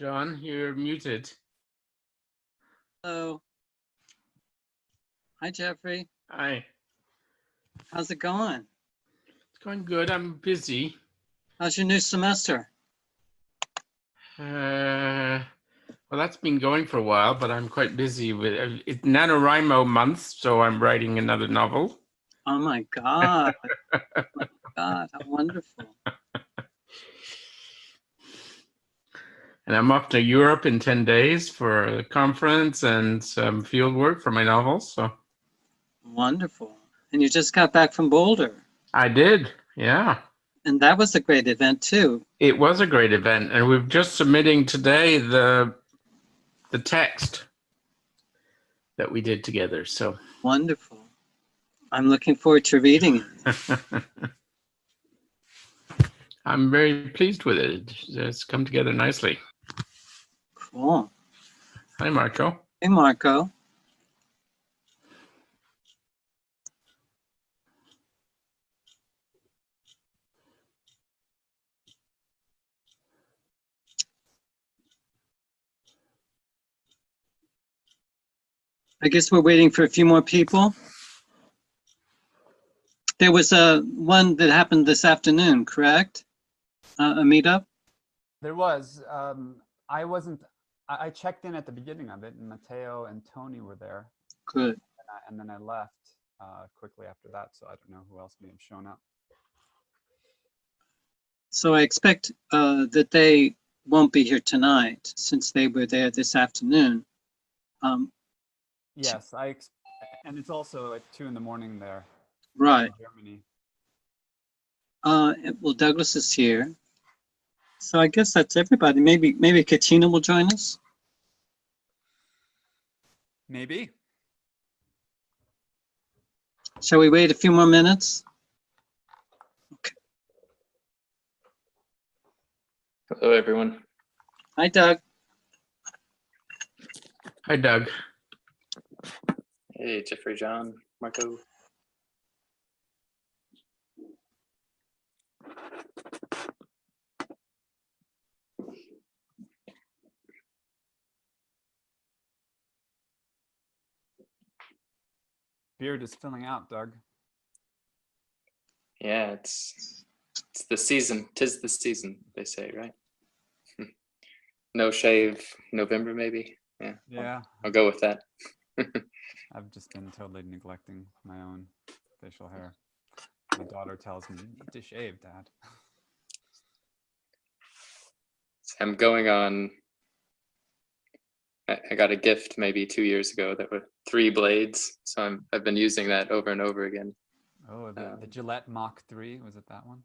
John, you're muted. Hello. Hi, Geoffrey. Hi. How's it going? It's going good. I'm busy. How's your new semester? Well, that's been going for a while, but I'm quite busy with it's NaNoWriMo month, so I'm writing another novel. Oh my God. Oh my God, how wonderful. And I'm off to Europe in 10 days for a conference and some field work for my novels. So Wonderful. And you just got back from Boulder. I did, yeah. And that was a great event too. It was a great event, and we're just submitting today the text that we did together. So Wonderful. I'm looking forward to reading it. I'm very pleased with it. It's come together nicely. Cool. Hi, Marco. Hey, Marco. I guess we're waiting for a few more people. There was one that happened this afternoon, correct? A meetup? There was. I checked in at the beginning of it, and Matteo and Tony were there. Good. And then I left quickly after that, so I don't know who else may have shown up. So I expect that they won't be here tonight since they were there this afternoon. Yes, and it's also at 2 a.m. there. Right. In Germany. Well, Douglas is here. So I guess that's everybody. Maybe Katina will join us. Maybe. Shall we wait a few more minutes? Okay. Hello, everyone. Hi, Doug. Hi, Doug. Hey, Geoffrey, John, Marco. Beard is filling out, Doug. Yeah, it's the season. 'Tis the season, they say, right? No shave, November maybe. Yeah. Yeah. I'll go with that. I've just been totally neglecting my own facial hair. My daughter tells me, "You need to shave, Dad." I'm going on. I got a gift maybe 2 years ago that were 3 blades, so I've been using that over and over again. Oh, the Gillette Mach 3, was it that one?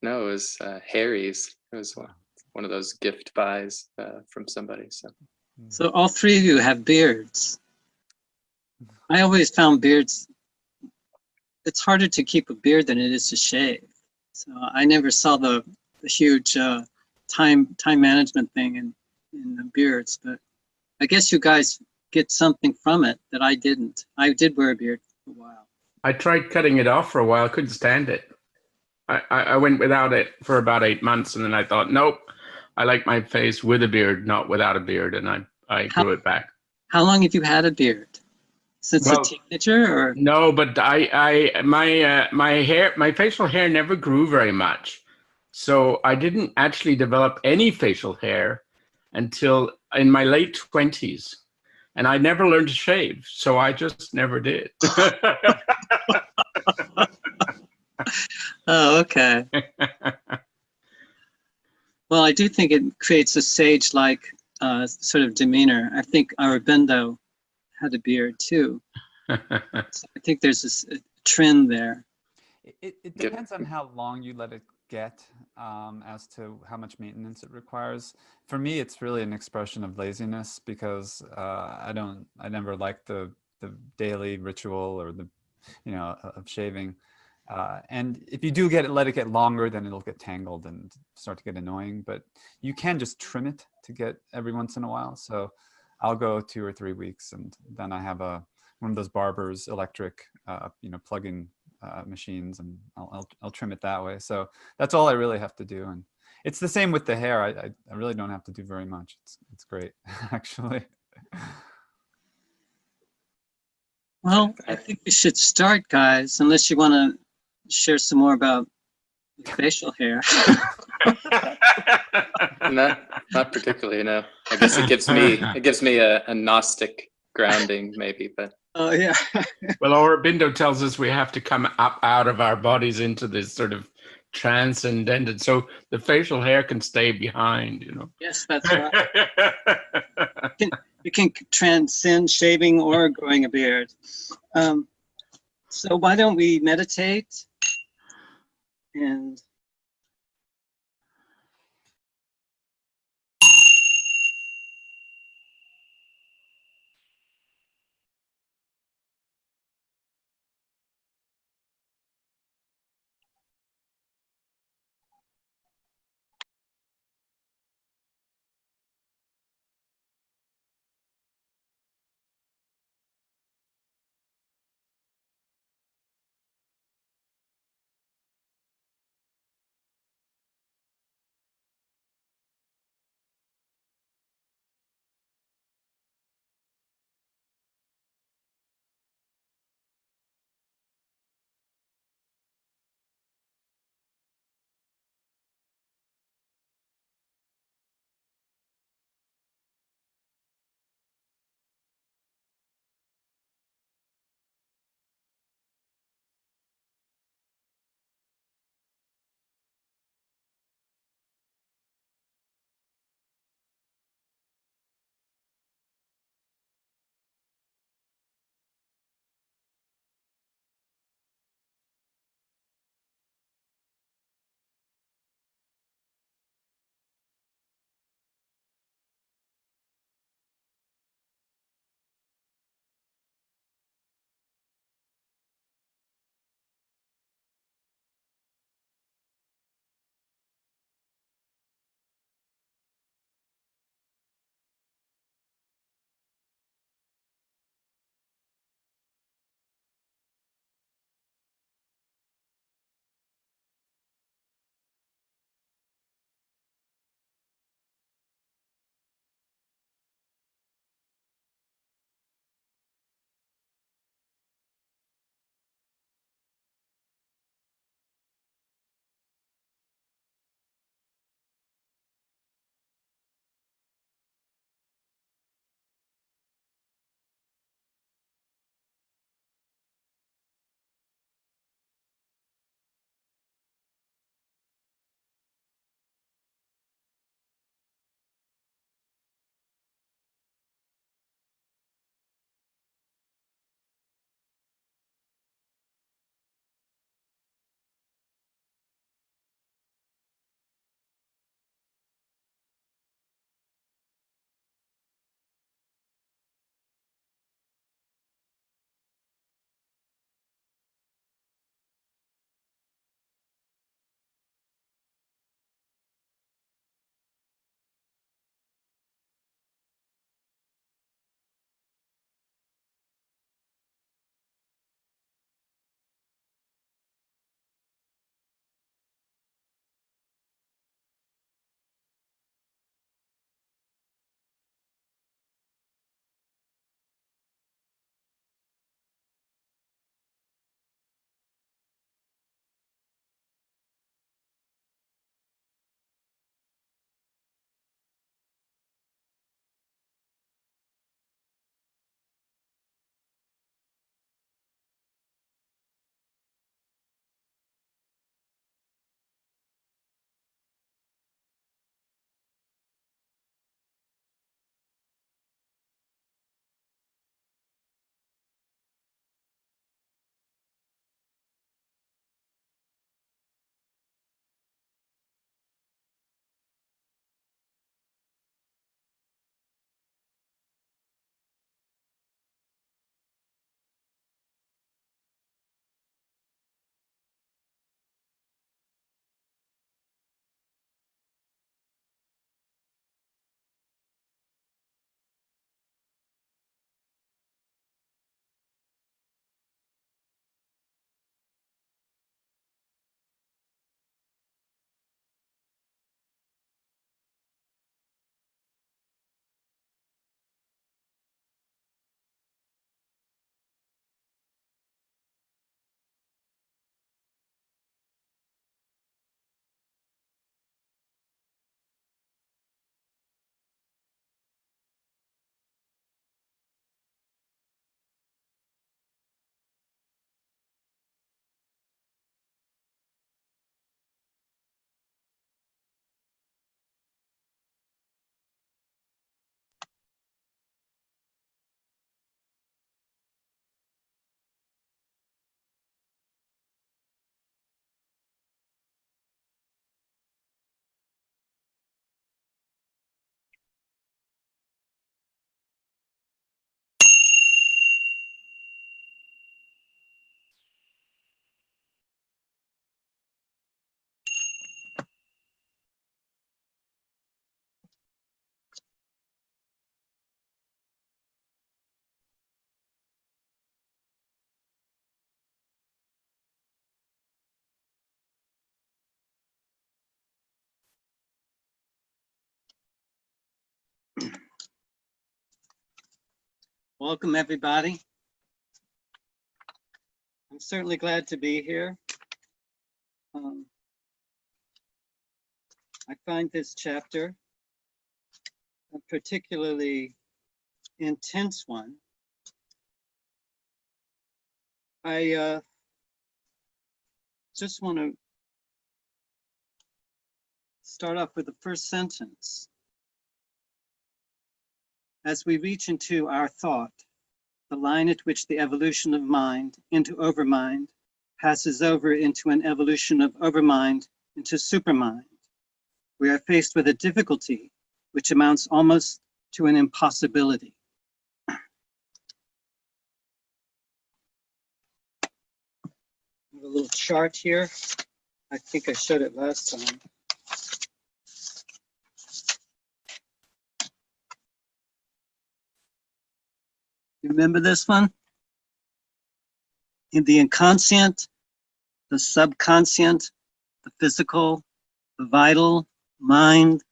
No, it was Harry's. It was one of those gift buys from somebody. So all three of you have beards. I always found beards, it's harder to keep a beard than it is to shave. So I never saw the huge time management thing in the beards, but I guess you guys get something from it that I didn't. I did wear a beard for a while. I tried cutting it off for a while. I couldn't stand it. I went without it for about 8 months, and then I thought, nope, I like my face with a beard, not without a beard, and I grew it back. How long have you had a beard? Since a teenager, or? No, but my facial hair never grew very much, so I didn't actually develop any facial hair until in my late 20s, and I never learned to shave, so I just never did. Oh, okay. Well, I do think it creates a sage-like sort of demeanor. I think Aurobindo had a beard too. So I think there's a trend there. It depends on how long you let it get as to how much maintenance it requires. For me, it's really an expression of laziness because I never liked the daily ritual or the, of shaving. And if you do let it get longer, then it'll get tangled and start to get annoying. But you can just trim it to get every once in a while. So I'll go 2 or 3 weeks, and then I have one of those barbers electric, plug-in machines, and I'll trim it that way. So that's all I really have to do. And It's the same with the hair. I really don't have to do very much. It's great, actually. Well, I think we should start, guys, unless you want to share some more about your facial hair. Not particularly, no. I guess it gives me a Gnostic grounding, maybe, but Oh, yeah. Well, Aurobindo tells us we have to come up out of our bodies into this sort of transcendent. So the facial hair can stay behind, you know. Yes, that's right. You can transcend shaving or growing a beard. So why don't we meditate and Welcome, everybody. I'm certainly glad to be here. I find this chapter a particularly intense one. I just want to start off with the first sentence. As we reach into our thought, the line at which the evolution of mind into overmind passes over into an evolution of overmind into supermind, we are faced with a difficulty which amounts almost to an impossibility. I have a little chart here. I think I showed it last time. You remember this one? In the inconscient, the subconscient, the physical, the vital, mind,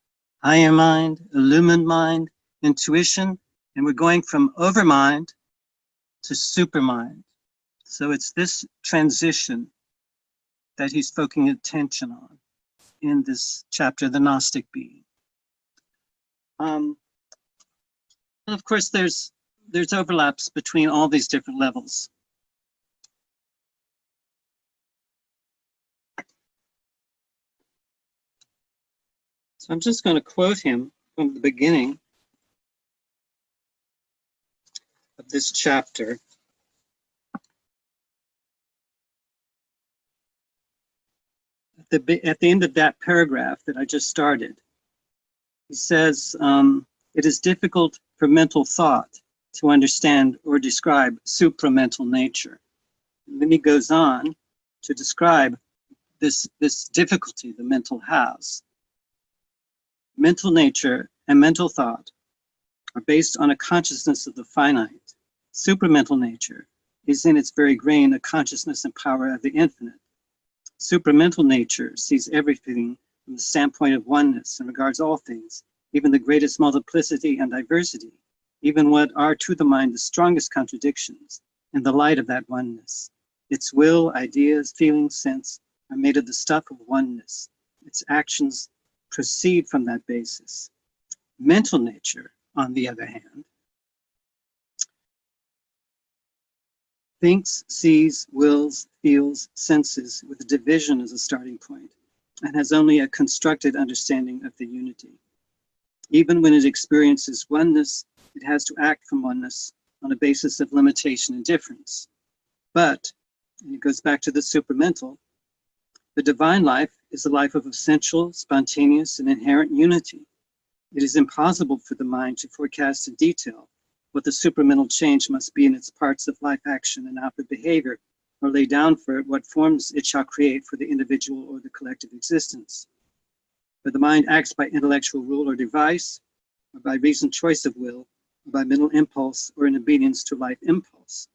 higher mind, illumined mind, intuition, and we're going from overmind to supermind. So it's this transition that he's focusing attention on in this chapter, the Gnostic being. And of course, there's overlaps between all these different levels. So I'm just going to quote him from the beginning of this chapter. At the end of that paragraph that I just started, he says, it is difficult for mental thought to understand or describe supramental nature. And then he goes on to describe this difficulty the mental has. Mental nature and mental thought are based on a consciousness of the finite. Supramental nature is in its very grain a consciousness and power of the infinite. Supramental nature sees everything from the standpoint of oneness and regards all things, even the greatest multiplicity and diversity, even what are to the mind the strongest contradictions, in the light of that oneness. Its will, ideas, feelings, sense are made of the stuff of oneness. Its actions proceed from that basis. Mental nature, on the other hand, thinks, sees, wills, feels, senses with a division as a starting point, and has only a constructed understanding of the unity. Even when it experiences oneness, it has to act from oneness on a basis of limitation and difference. But, and it goes back to the supramental, the divine life is a life of essential, spontaneous, and inherent unity. It is impossible for the mind to forecast in detail what the supramental change must be in its parts of life action and outward behavior, or lay down for it what forms it shall create for the individual or the collective existence. For the mind acts by intellectual rule or device, or by reasoned choice of will, or by mental impulse, or in obedience to life impulse.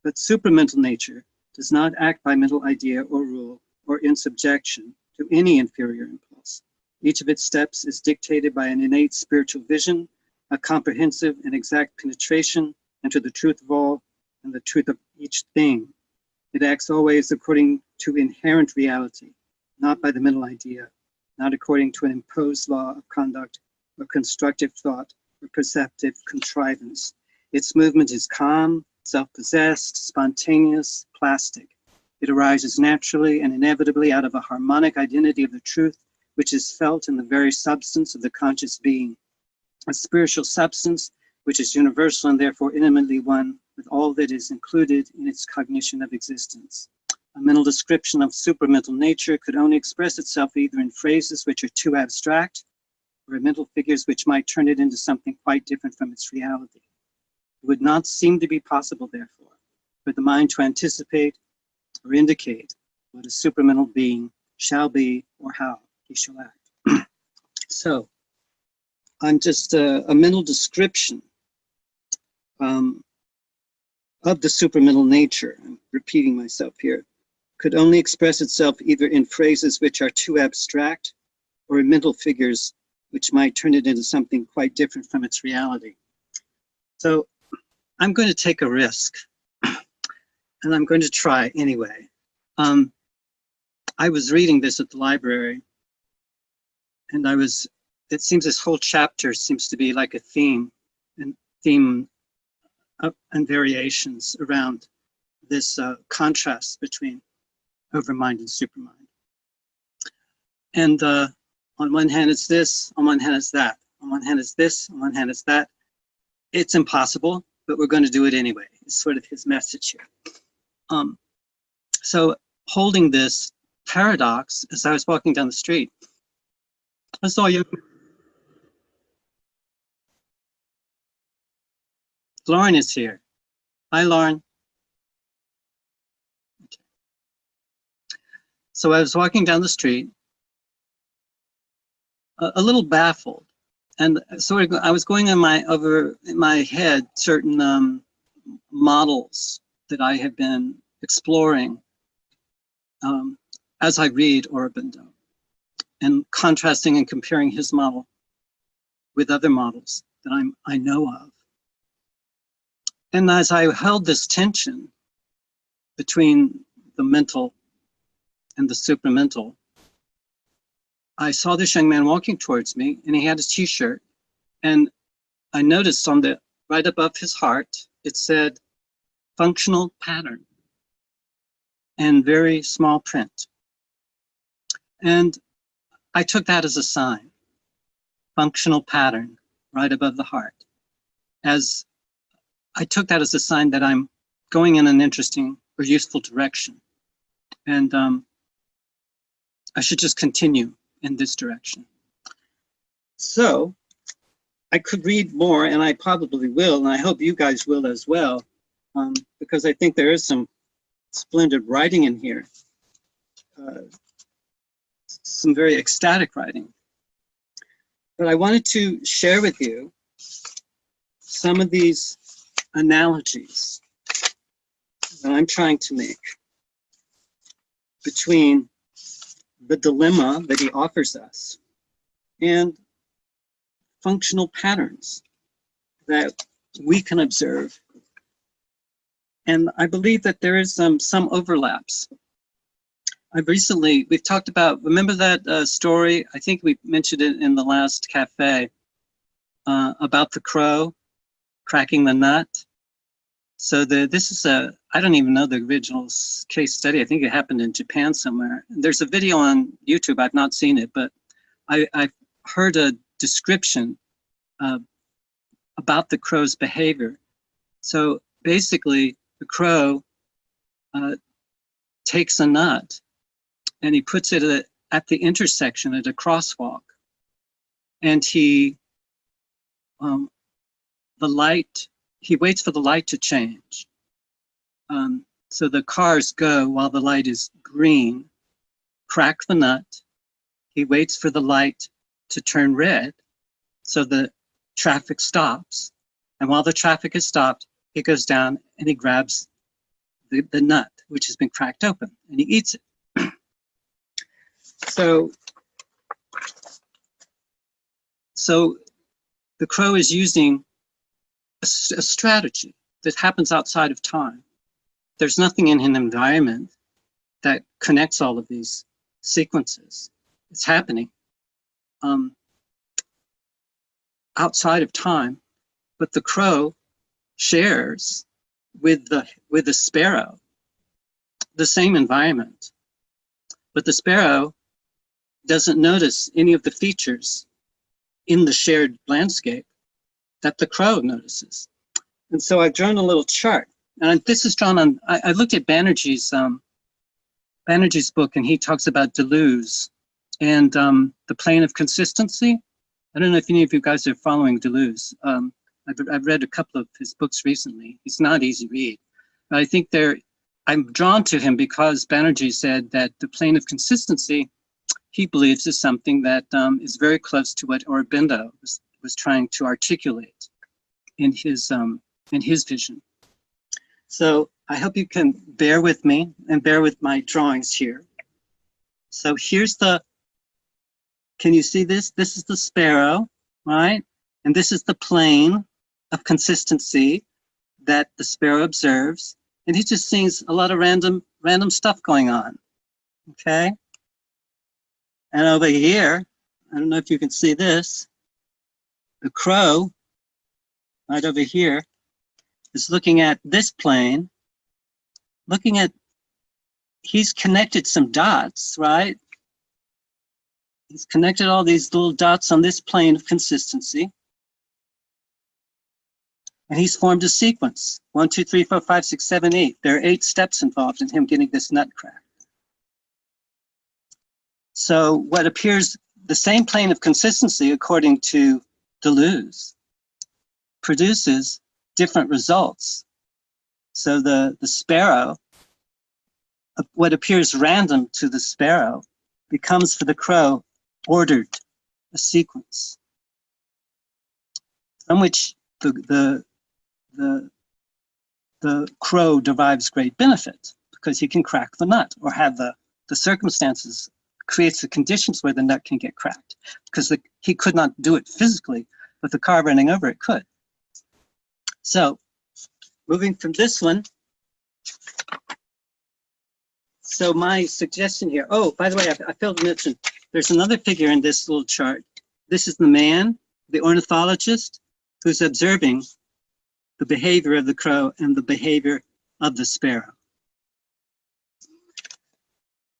But supramental nature does not act by mental idea or rule, or in subjection to any inferior impulse. Each of its steps is dictated by an innate spiritual vision, a comprehensive and exact penetration into the truth of all and the truth of each thing. It acts always according to inherent reality, not by the mental idea, not according to an imposed law of conduct or constructive thought or perceptive contrivance. Its movement is calm, self-possessed, spontaneous, plastic. It arises naturally and inevitably out of a harmonic identity of the truth, which is felt in the very substance of the conscious being, a spiritual substance which is universal and therefore intimately one with all that is included in its cognition of existence. A mental description of supramental nature could only express itself either in phrases which are too abstract or in mental figures which might turn it into something quite different from its reality. It would not seem to be possible, therefore, for the mind to anticipate or indicate what a supramental being shall be or how he shall act. So, I'm just a mental description of the supramental nature, I'm repeating myself here, could only express itself either in phrases which are too abstract or in mental figures which might turn it into something quite different from its reality. So I'm going to take a risk, and I'm going to try anyway. I was reading this at the library, and it seems this whole chapter seems to be like a theme and variations around this contrast between overmind and supermind. And on one hand it's this, on one hand it's that, on one hand it's this, on one hand it's that. It's impossible, but we're going to do it anyway. It's sort of his message here. So holding this paradox, as I was walking down the street, I saw you. Lauren is here. Hi, Lauren. Okay. So I was walking down the street, a little baffled, and sort of I was going over in my head certain models that I have been exploring as I read Aurobindo, and contrasting and comparing his model with other models that I know of. And as I held this tension between the mental and the supramental, I saw this young man walking towards me, and he had his t-shirt, and I noticed on the right above his heart, it said functional pattern in very small print. And I took that as a sign, functional pattern right above the heart. As I took that as a sign that I'm going in an interesting or useful direction. And I should just continue in this direction. So I could read more, and I probably will, and I hope you guys will as well, because I think there is some splendid writing in here. Some very ecstatic writing. But I wanted to share with you some of these analogies that I'm trying to make between the dilemma that he offers us and functional patterns that we can observe. And I believe that there is some overlaps. We've talked about, remember that story, I think we mentioned it in the last cafe, about the crow cracking the nut. So this is I don't even know the original case study. I think it happened in Japan somewhere. There's a video on YouTube, I've not seen it, but I've heard a description about the crow's behavior. So basically, the crow takes a nut and he puts it at the intersection at a crosswalk. And he waits for the light to change. So the cars go while the light is green, crack the nut. He waits for the light to turn red, so the traffic stops. And while the traffic is stopped, he goes down and he grabs the nut, which has been cracked open, and he eats it. So the crow is using a strategy that happens outside of time. There's nothing in an environment that connects all of these sequences. It's happening outside of time, but the crow shares with the sparrow the same environment, but the sparrow doesn't notice any of the features in the shared landscape that the crow notices. And so I've drawn a little chart, and this is drawn on, I looked at Banerjee's book, and he talks about Deleuze and the plane of consistency. I don't know if any of you guys are following Deleuze. I've read a couple of his books recently. He's not easy to read, but I think I'm drawn to him because Banerjee said that the plane of consistency, he believes, is something that is very close to what Aurobindo was trying to articulate in his vision. So I hope you can bear with me and bear with my drawings here. So here's can you see this? This is the sparrow, right? And this is the plane of consistency. that the sparrow observes, and he just sees a lot of random stuff going on, okay? And over here, I don't know if you can see this, the crow, right over here, is looking at this plane, he's connected some dots, right? He's connected all these little dots on this plane of consistency. And he's formed a sequence, 1, 2, 3, 4, 5, 6, 7, 8. There are 8 steps involved in him getting this nut cracked. So what appears the same plane of consistency, according to Deleuze, produces different results. So the sparrow, what appears random to the sparrow, becomes for the crow ordered, a sequence, from which the crow derives great benefit, because he can crack the nut, or have the circumstances, creates the conditions where the nut can get cracked, because he could not do it physically, but the car running over it could. So moving from this one, so my suggestion here, oh, by the way, I failed to mention, there's another figure in this little chart. This is the man, the ornithologist, who's observing the behavior of the crow and the behavior of the sparrow.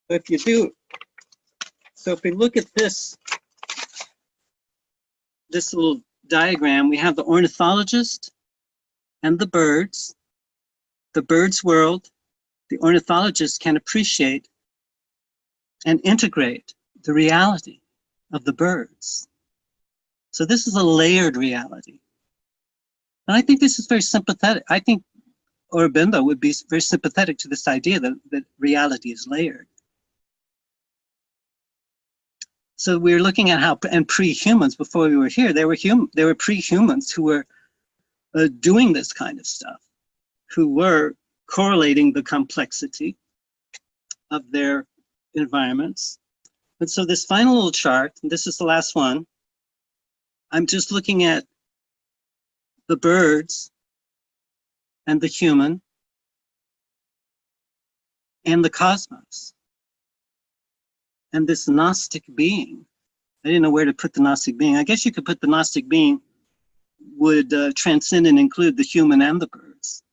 If you do, so if we look at this little diagram, we have the ornithologist and the bird's world. The ornithologist can appreciate and integrate the reality of the birds. So this is a layered reality. And I think this is very sympathetic. I think Aurobindo would be very sympathetic to this idea that reality is layered. So we're looking at how, and pre-humans, before we were here, there were pre-humans who were doing this kind of stuff, who were correlating the complexity of their environments. And so this final little chart, and this is the last one, I'm just looking at the birds and the human and the cosmos and this Gnostic being. I didn't know where to put the Gnostic being. I guess you could put the Gnostic being would transcend and include the human and the birds.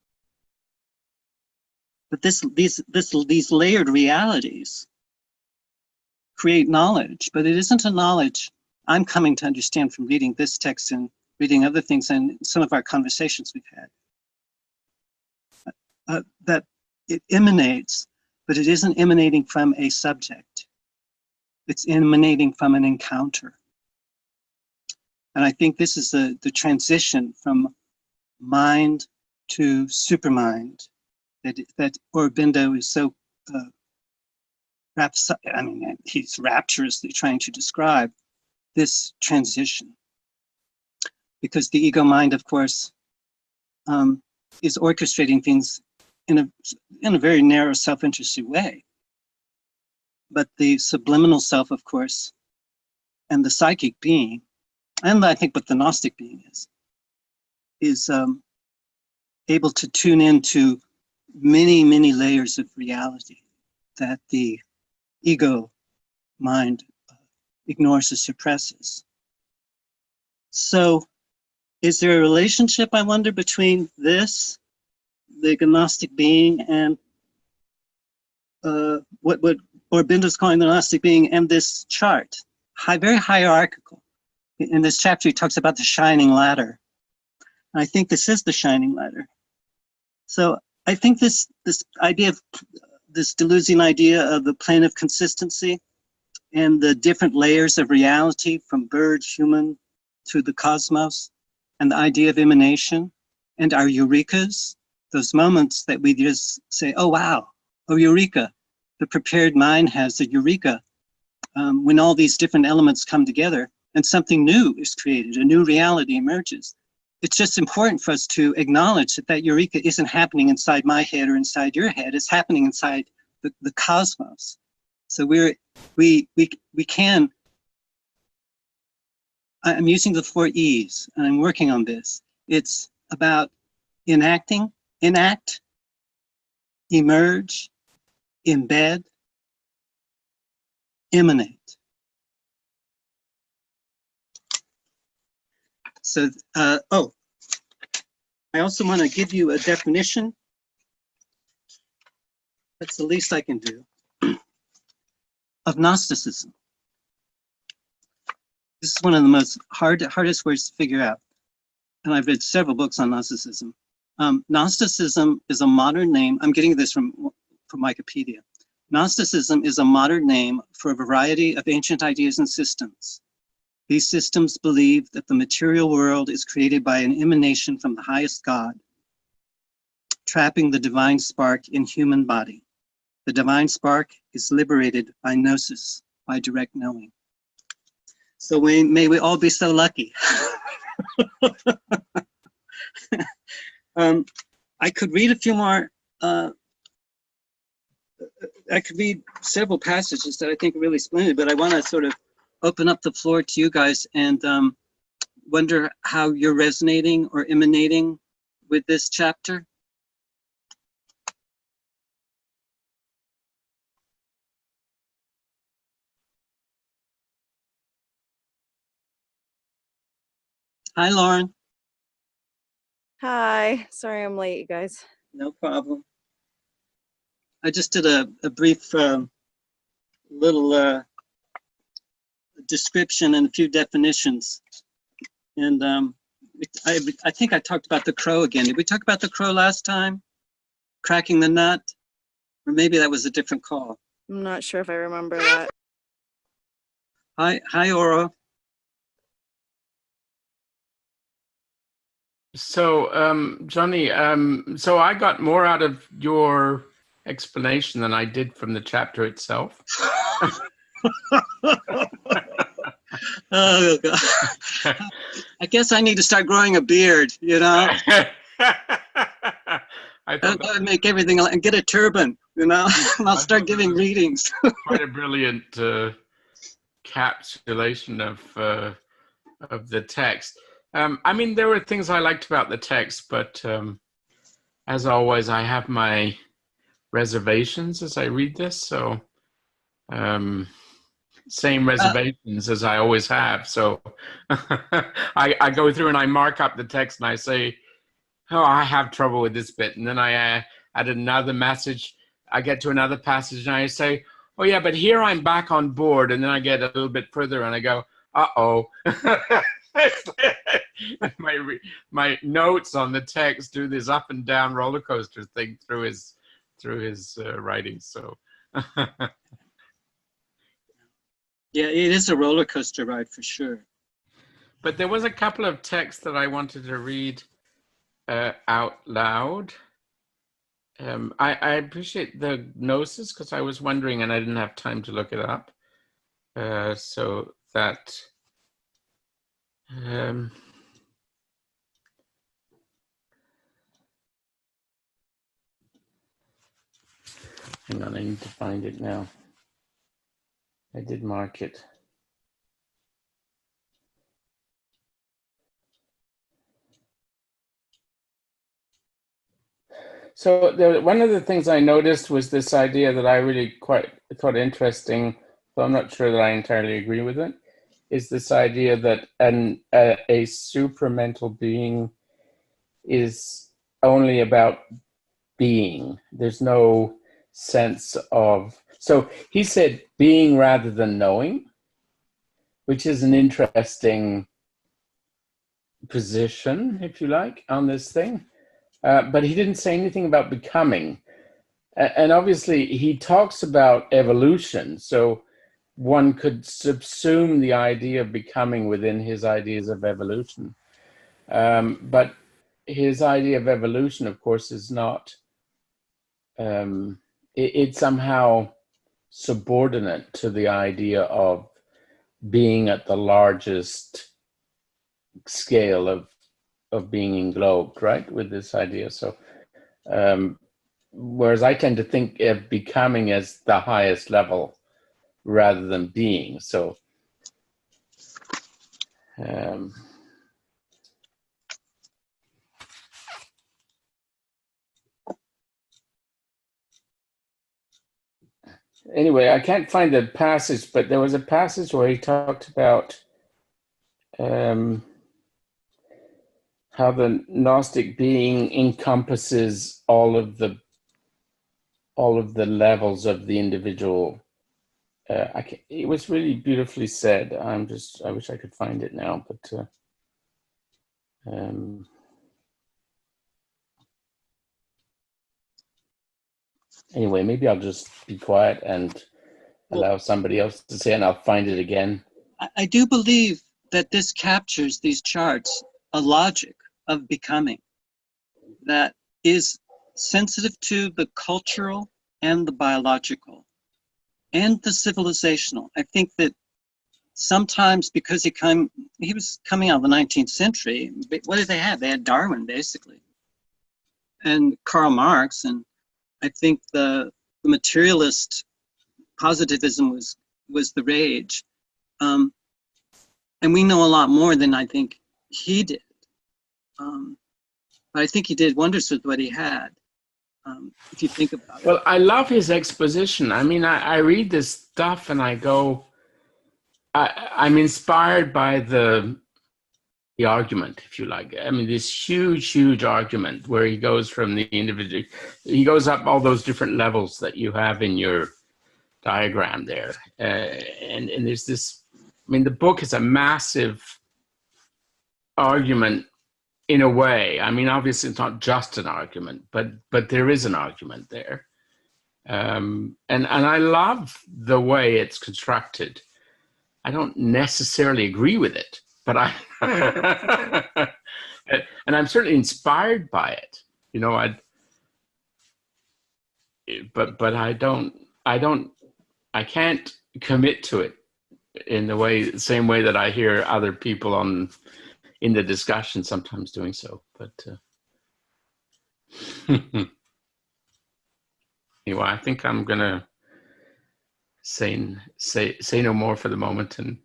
But these layered realities create knowledge, but it isn't a knowledge I'm coming to understand from reading this text and reading other things and some of our conversations we've had. That it emanates, but it isn't emanating from a subject. It's emanating from an encounter. And I think this is the transition from mind to supermind that Aurobindo is so he's rapturously trying to describe this transition. Because the ego mind, of course, is orchestrating things in a very narrow, self-interested way. But the subliminal self, of course, and the psychic being, and I think what the Gnostic being is able to tune into many, many layers of reality that the ego mind ignores or suppresses. So is there a relationship, I wonder, between this, the Gnostic being, and what Aurobindo's calling the Gnostic being, and this chart? Very hierarchical. In this chapter, he talks about the shining ladder. And I think this is the shining ladder. So I think this idea of this Deleuzian idea of the plane of consistency and the different layers of reality from bird, human, to the cosmos, and the idea of emanation, and our eurekas, those moments that we just say, oh, wow, oh, eureka. The prepared mind has a eureka when all these different elements come together and something new is created, a new reality emerges. It's just important for us to acknowledge that eureka isn't happening inside my head or inside your head. It's happening inside the cosmos. So we can, I'm using the 4 E's and I'm working on this. It's about enacting, enact, emerge, embed, emanate. So, I also want to give you a definition. That's the least I can do. Of Gnosticism. This is one of the most hardest words to figure out. And I've read several books on Gnosticism. Gnosticism is a modern name. I'm getting this from Wikipedia. Gnosticism is a modern name for a variety of ancient ideas and systems. These systems believe that the material world is created by an emanation from the highest God, trapping the divine spark in human body. The divine spark is liberated by gnosis, by direct knowing. So may we all be so lucky. I could read a few more. I could read several passages that I think are really splendid, but I want to sort of open up the floor to you guys and wonder how you're resonating or emanating with this chapter. Hi, Lauren. Hi, sorry I'm late, you guys. No problem. I just did a brief little description and a few definitions. And I think I talked about the crow again. Did we talk about the crow last time? Cracking the nut? Or maybe that was a different call. I'm not sure if I remember that. Hi, Oro. So, Johnny, so I got more out of your explanation than I did from the chapter itself. Oh, God. I guess I need to start growing a beard, you know? I thought that would make everything, and get a turban, you know? And I'll start giving readings. Quite a brilliant encapsulation of the text. I mean, there were things I liked about the text, but as always, I have my reservations as I read this. So, same reservations as I always have. So, I go through and I mark up the text and I say, "Oh, I have trouble with this bit," and then I add another message. I get to another passage and I say, "Oh yeah, but here I'm back on board," and then I get a little bit further and I go, "Uh-oh." my notes on the text do this up and down roller coaster thing through his writing. So yeah, it is a roller coaster ride for sure. But there was a couple of texts that I wanted to read out loud. I appreciate the gnosis because I was wondering and I didn't have time to look it up. So that. Hang on, I need to find it now. I did mark it. So one of the things I noticed was this idea that I really quite thought interesting, though I'm not sure that I entirely agree with it, is this idea that a supramental being is only about being. There's no sense of, so he said being rather than knowing, which is an interesting position, if you like, on this thing. But he didn't say anything about becoming. And obviously he talks about evolution. So one could subsume the idea of becoming within his ideas of evolution. But his idea of evolution, of course, is not, it's somehow subordinate to the idea of being at the largest scale of being englobed, right, with this idea. So, whereas I tend to think of becoming as the highest level rather than being. So, anyway, I can't find the passage, but there was a passage where he talked about how the Gnostic being encompasses all of the levels of the individual. It was really beautifully said. I wish I could find it now, but anyway, maybe I'll just be quiet and allow somebody else to say it, and I'll find it again. I do believe that this captures, these charts, a logic of becoming that is sensitive to the cultural and the biological and the civilizational. I think that sometimes because he was coming out of the 19th century, what did they have? They had Darwin, basically, and Karl Marx, and I think the materialist positivism was the rage. And we know a lot more than I think he did. But I think he did wonders with what he had, if you think about it. Well, I love his exposition. I mean, I read this stuff and I go, I'm inspired by the argument, if you like. I mean, this huge argument where he goes from the individual, he goes up all those different levels that you have in your diagram there. And there's this, I mean, the book is a massive argument in a way. I mean, obviously it's not just an argument, but there is an argument there. And I love the way it's constructed. I don't necessarily agree with it, but and I'm certainly inspired by it. You know, but I can't commit to it in the same way that I hear other people in the discussion sometimes doing so. But anyway, I think I'm gonna say no more for the moment. And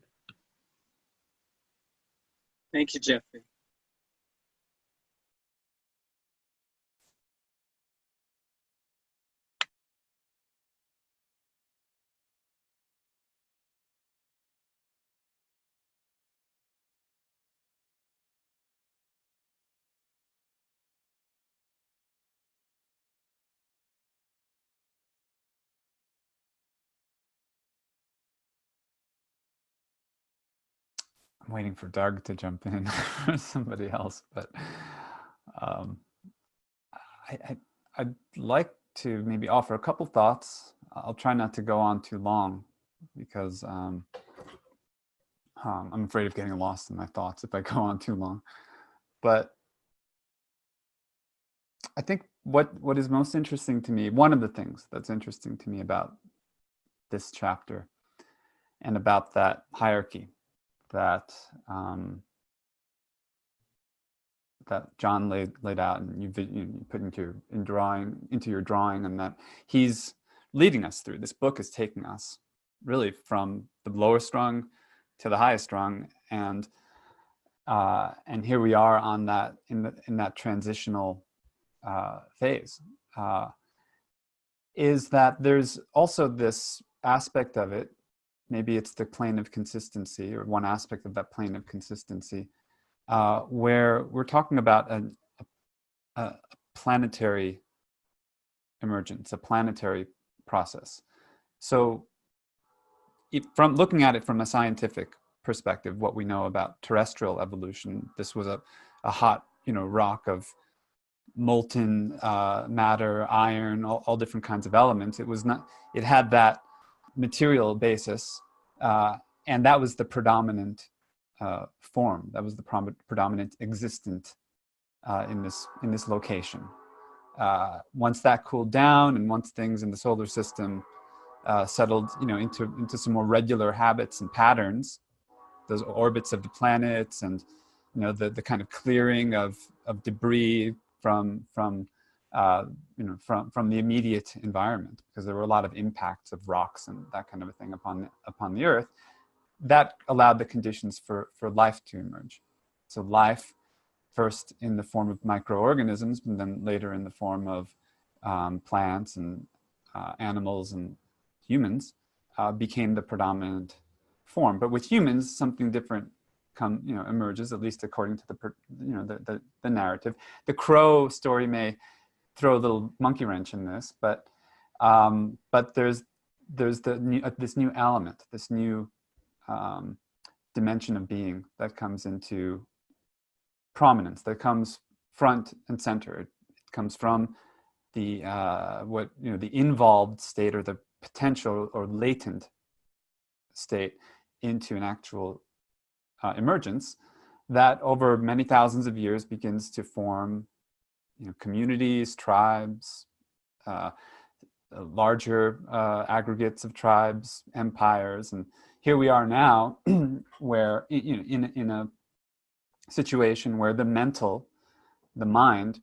Thank you, Geoffrey. I'm waiting for Doug to jump in or somebody else, but I'd like to maybe offer a couple thoughts. I'll try not to go on too long because I'm afraid of getting lost in my thoughts if I go on too long. But I think what is most interesting to me, one of the things that's interesting to me about this chapter and about that hierarchy that that John laid out and you put into your drawing, and that he's leading us through. This book is taking us really from the lowest rung to the highest rung, and here we are on that in that transitional phase. Is that there's also this aspect of it. Maybe it's the plane of consistency, or one aspect of that plane of consistency, where we're talking about a planetary emergence, a planetary process. So from looking at it from a scientific perspective, what we know about terrestrial evolution, this was a hot, rock of molten matter, iron, all different kinds of elements. It had that material basis, and that was the predominant form. That was the predominant existent in this location. Once that cooled down, and once things in the solar system settled, into some more regular habits and patterns, those orbits of the planets, and the kind of clearing of debris from the immediate environment, because there were a lot of impacts of rocks and that kind of a thing upon the Earth, that allowed the conditions for life to emerge. So life, first in the form of microorganisms, and then later in the form of plants and animals and humans became the predominant form. But with humans, something different emerges, at least according to the narrative. The crow story may throw a little monkey wrench in this, but there's this new element, this new dimension of being that comes into prominence, that comes front and center. It comes from the the involved state, or the potential or latent state, into an actual emergence that over many thousands of years begins to form communities, tribes, larger aggregates of tribes, empires. And here we are now where in a situation where the mind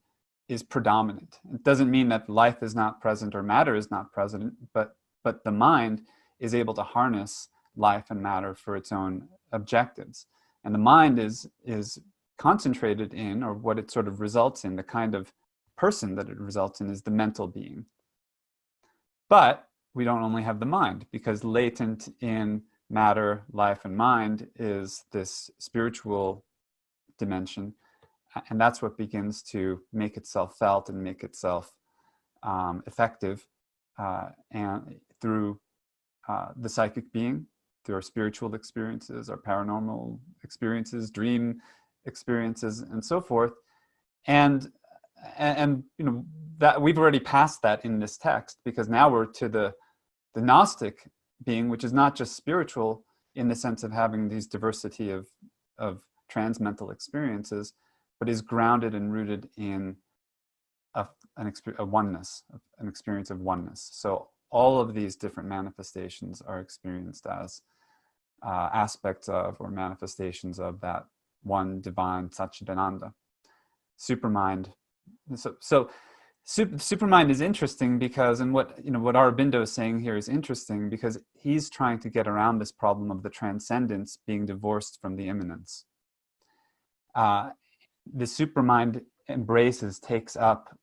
is predominant. It doesn't mean that life is not present or matter is not present, but the mind is able to harness life and matter for its own objectives. And the mind is concentrated in, or what it sort of results in, the kind of person that it results in is the mental being. But we don't only have the mind, because latent in matter, life, and mind is this spiritual dimension. And that's what begins to make itself felt and make itself effective and through the psychic being, through our spiritual experiences, our paranormal experiences, dream experiences, and so forth. And that we've already passed that in this text, because now we're to the Gnostic being, which is not just spiritual in the sense of having these diversity of transmental experiences, but is grounded and rooted in a oneness, an experience of oneness. So all of these different manifestations are experienced as aspects of, or manifestations of, that one divine Satchidananda. Supermind. So Supermind is interesting because, and what Aurobindo is saying here is interesting, because he's trying to get around this problem of the transcendence being divorced from the immanence. The Supermind takes up,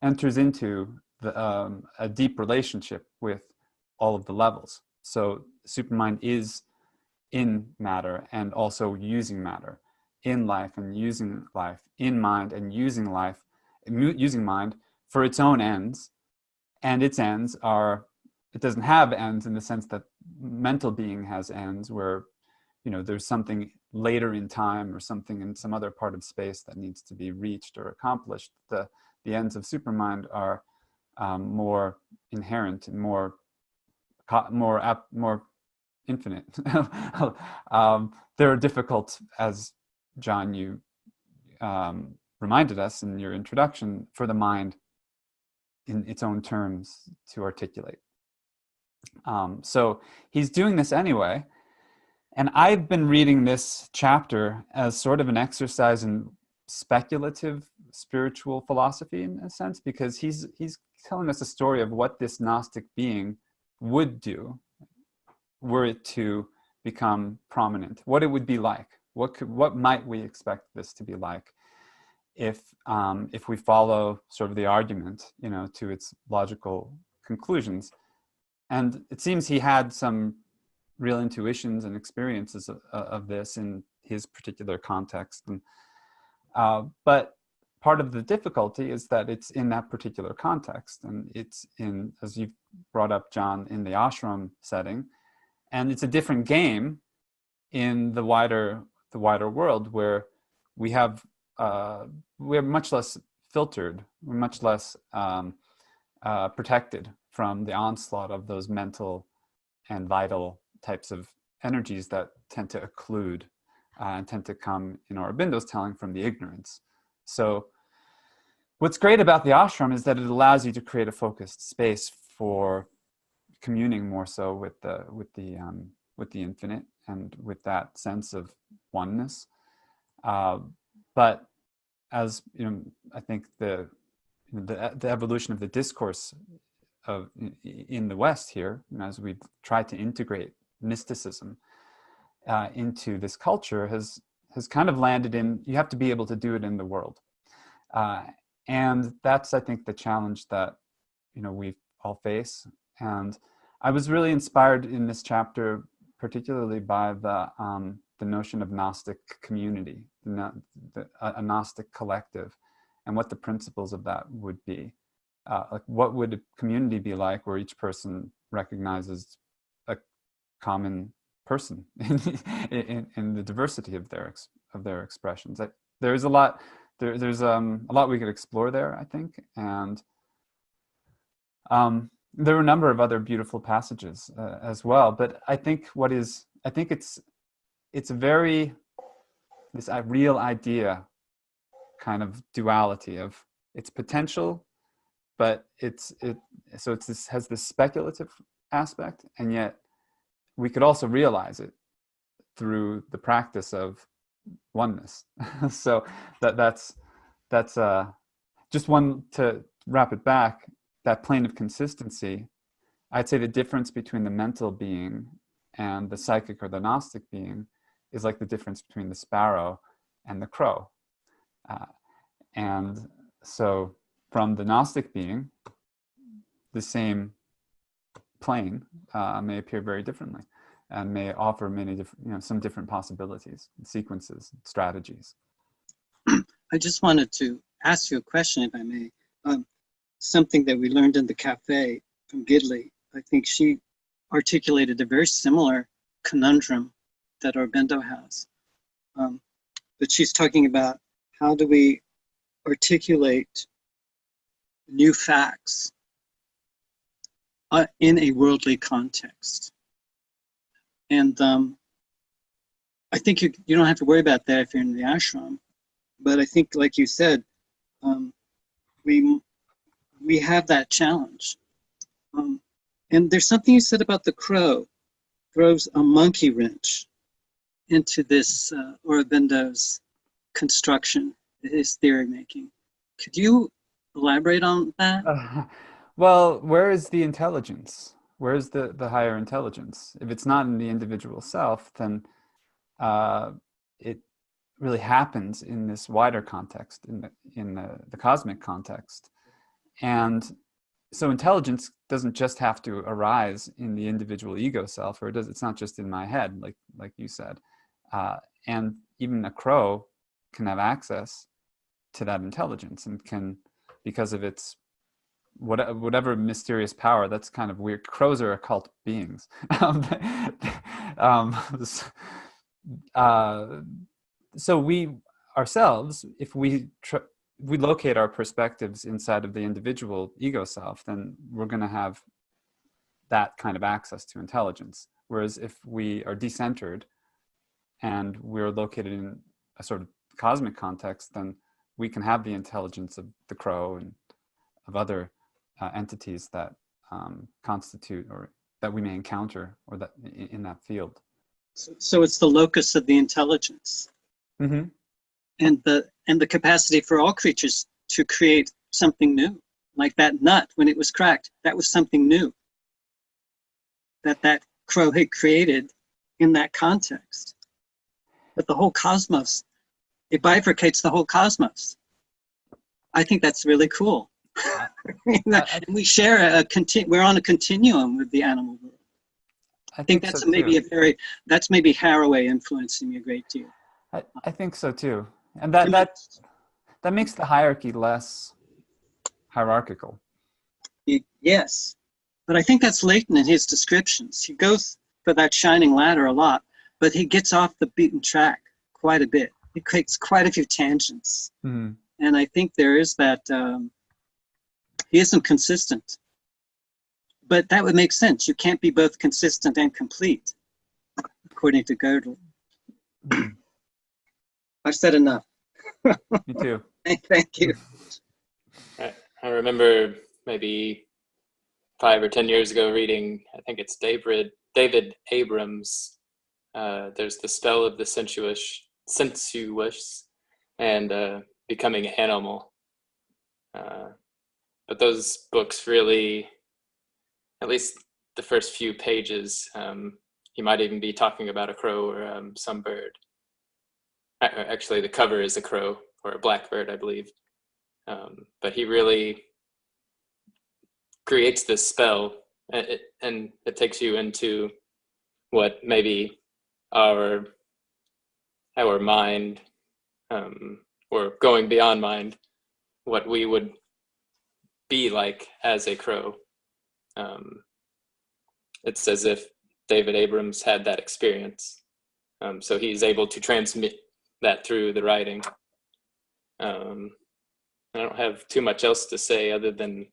enters into a deep relationship with all of the levels. So Supermind is in matter and also using matter, in life and using life, in mind and using life, using mind for its own ends. And its ends are, it doesn't have ends in the sense that mental being has ends, where there's something later in time or something in some other part of space that needs to be reached or accomplished. The ends of Supermind are more inherent and more infinite. They're difficult, as John, you reminded us in your introduction, for the mind in its own terms to articulate. So he's doing this anyway. And I've been reading this chapter as sort of an exercise in speculative spiritual philosophy, in a sense, because he's telling us a story of what this Gnostic being would do were it to become prominent, what it would be like. What might we expect this to be like if we follow sort of the argument, to its logical conclusions? And it seems he had some real intuitions and experiences of this in his particular context. And but part of the difficulty is that it's in that particular context, and it's in, as you brought up, John, in the ashram setting, and it's a different game in the wider world, where we're much less filtered, we're much less protected from the onslaught of those mental and vital types of energies that tend to occlude and tend to come, in Aurobindo's telling, from the ignorance. So what's great about the ashram is that it allows you to create a focused space for communing more so with the infinite and with that sense of oneness. But as I think the evolution of the discourse in the West here, as we've tried to integrate mysticism into this culture, has kind of landed in, you have to be able to do it in the world. And that's, I think, the challenge that we've all face. And I was really inspired in this chapter, particularly by the notion of Gnostic community, a Gnostic collective, and what the principles of that would be. Like, what would a community be like where each person recognizes a common person in the diversity of their expressions? There's a lot. There's a lot we could explore there, I think, and there are a number of other beautiful passages as well. But I think it's a very this real idea kind of duality of its potential, but has this speculative aspect, and yet we could also realize it through the practice of oneness. So that's just one to wrap it back. That plane of consistency, I'd say the difference between the mental being and the psychic or the Gnostic being is like the difference between the sparrow and the crow. And so from the Gnostic being, the same plane may appear very differently and may offer many different, some different possibilities, sequences, strategies. I just wanted to ask you a question, if I may. Something that we learned in the cafe from Gidley. I think she articulated a very similar conundrum that Aurobindo has. But she's talking about how do we articulate new facts in a worldly context. And I think you don't have to worry about that if you're in the ashram. But I think, like you said, we have that challenge. And there's something you said about the crow throws a monkey wrench into this Aurobindo's construction, his theory making. Could you elaborate on that? Well, where is the intelligence? Where is the higher intelligence? If it's not in the individual self, then it really happens in this wider context, in the cosmic context. And so intelligence doesn't just have to arise in the individual ego self, or it's not just in my head, like you said. And even a crow can have access to that intelligence and can, because of its whatever mysterious power. That's kind of weird. Crows are occult beings. So we ourselves, if we locate our perspectives inside of the individual ego self, then we're going to have that kind of access to intelligence. Whereas if we are decentered and we're located in a sort of cosmic context, then we can have the intelligence of the crow and of other entities that constitute or that we may encounter or that in that field. So it's the locus of the intelligence. Mm-hmm. And the capacity for all creatures to create something new. Like that nut, when it was cracked, that was something new that crow had created in that context. But the whole cosmos, it bifurcates the whole cosmos. I think that's really cool. We share we're on a continuum with the animal world. I think that's so that's maybe Haraway influencing me a great deal. I think so too. And that makes the hierarchy less hierarchical. Yes, but I think that's latent in his descriptions. He goes for that shining ladder a lot, but he gets off the beaten track quite a bit. He takes quite a few tangents. Mm-hmm. And I think there is that, he isn't consistent. But that would make sense. You can't be both consistent and complete, according to Gödel. Mm-hmm. I've said enough. Me too. Thank you. I remember maybe 5 or 10 years ago reading, I think it's David Abrams. There's the spell of the sensuous and becoming animal. But those books really, at least the first few pages, he might even be talking about a crow or some bird. Actually, the cover is a crow or a blackbird, I believe. But he really creates this spell, and it takes you into what maybe our mind, or going beyond mind, what we would be like as a crow. It's as if David Abrams had that experience, so he's able to transmit that through the writing. I don't have too much else to say other than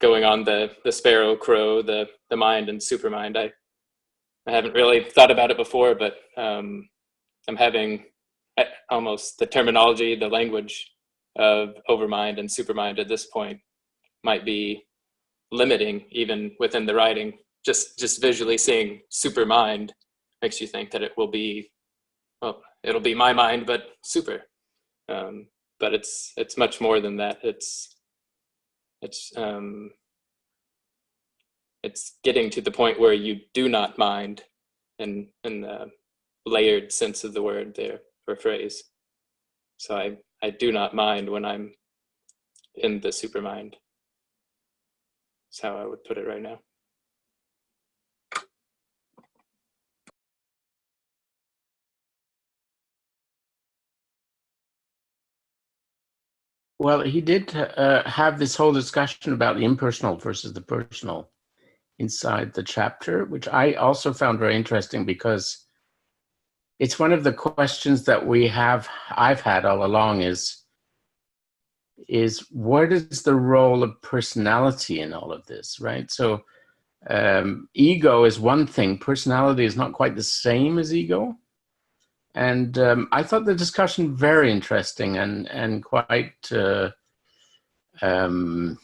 going on the sparrow, crow, the mind, and supermind. I haven't really thought about it before, but I'm having almost the terminology, the language of overmind and supermind at this point might be limiting even within the writing. Just visually seeing supermind makes you think that it will be, well, it'll be my mind, but super. But it's much more than that. It's getting to the point where you do not mind, in the layered sense of the word there, or phrase. So I do not mind when I'm in the supermind. That's how I would put it right now. Well, he did have this whole discussion about the impersonal versus the personal inside the chapter, which I also found very interesting, because it's one of the questions that I've had all along is what is the role of personality in all of this, right? So ego is one thing, personality is not quite the same as ego. And I thought the discussion very interesting and quite, how can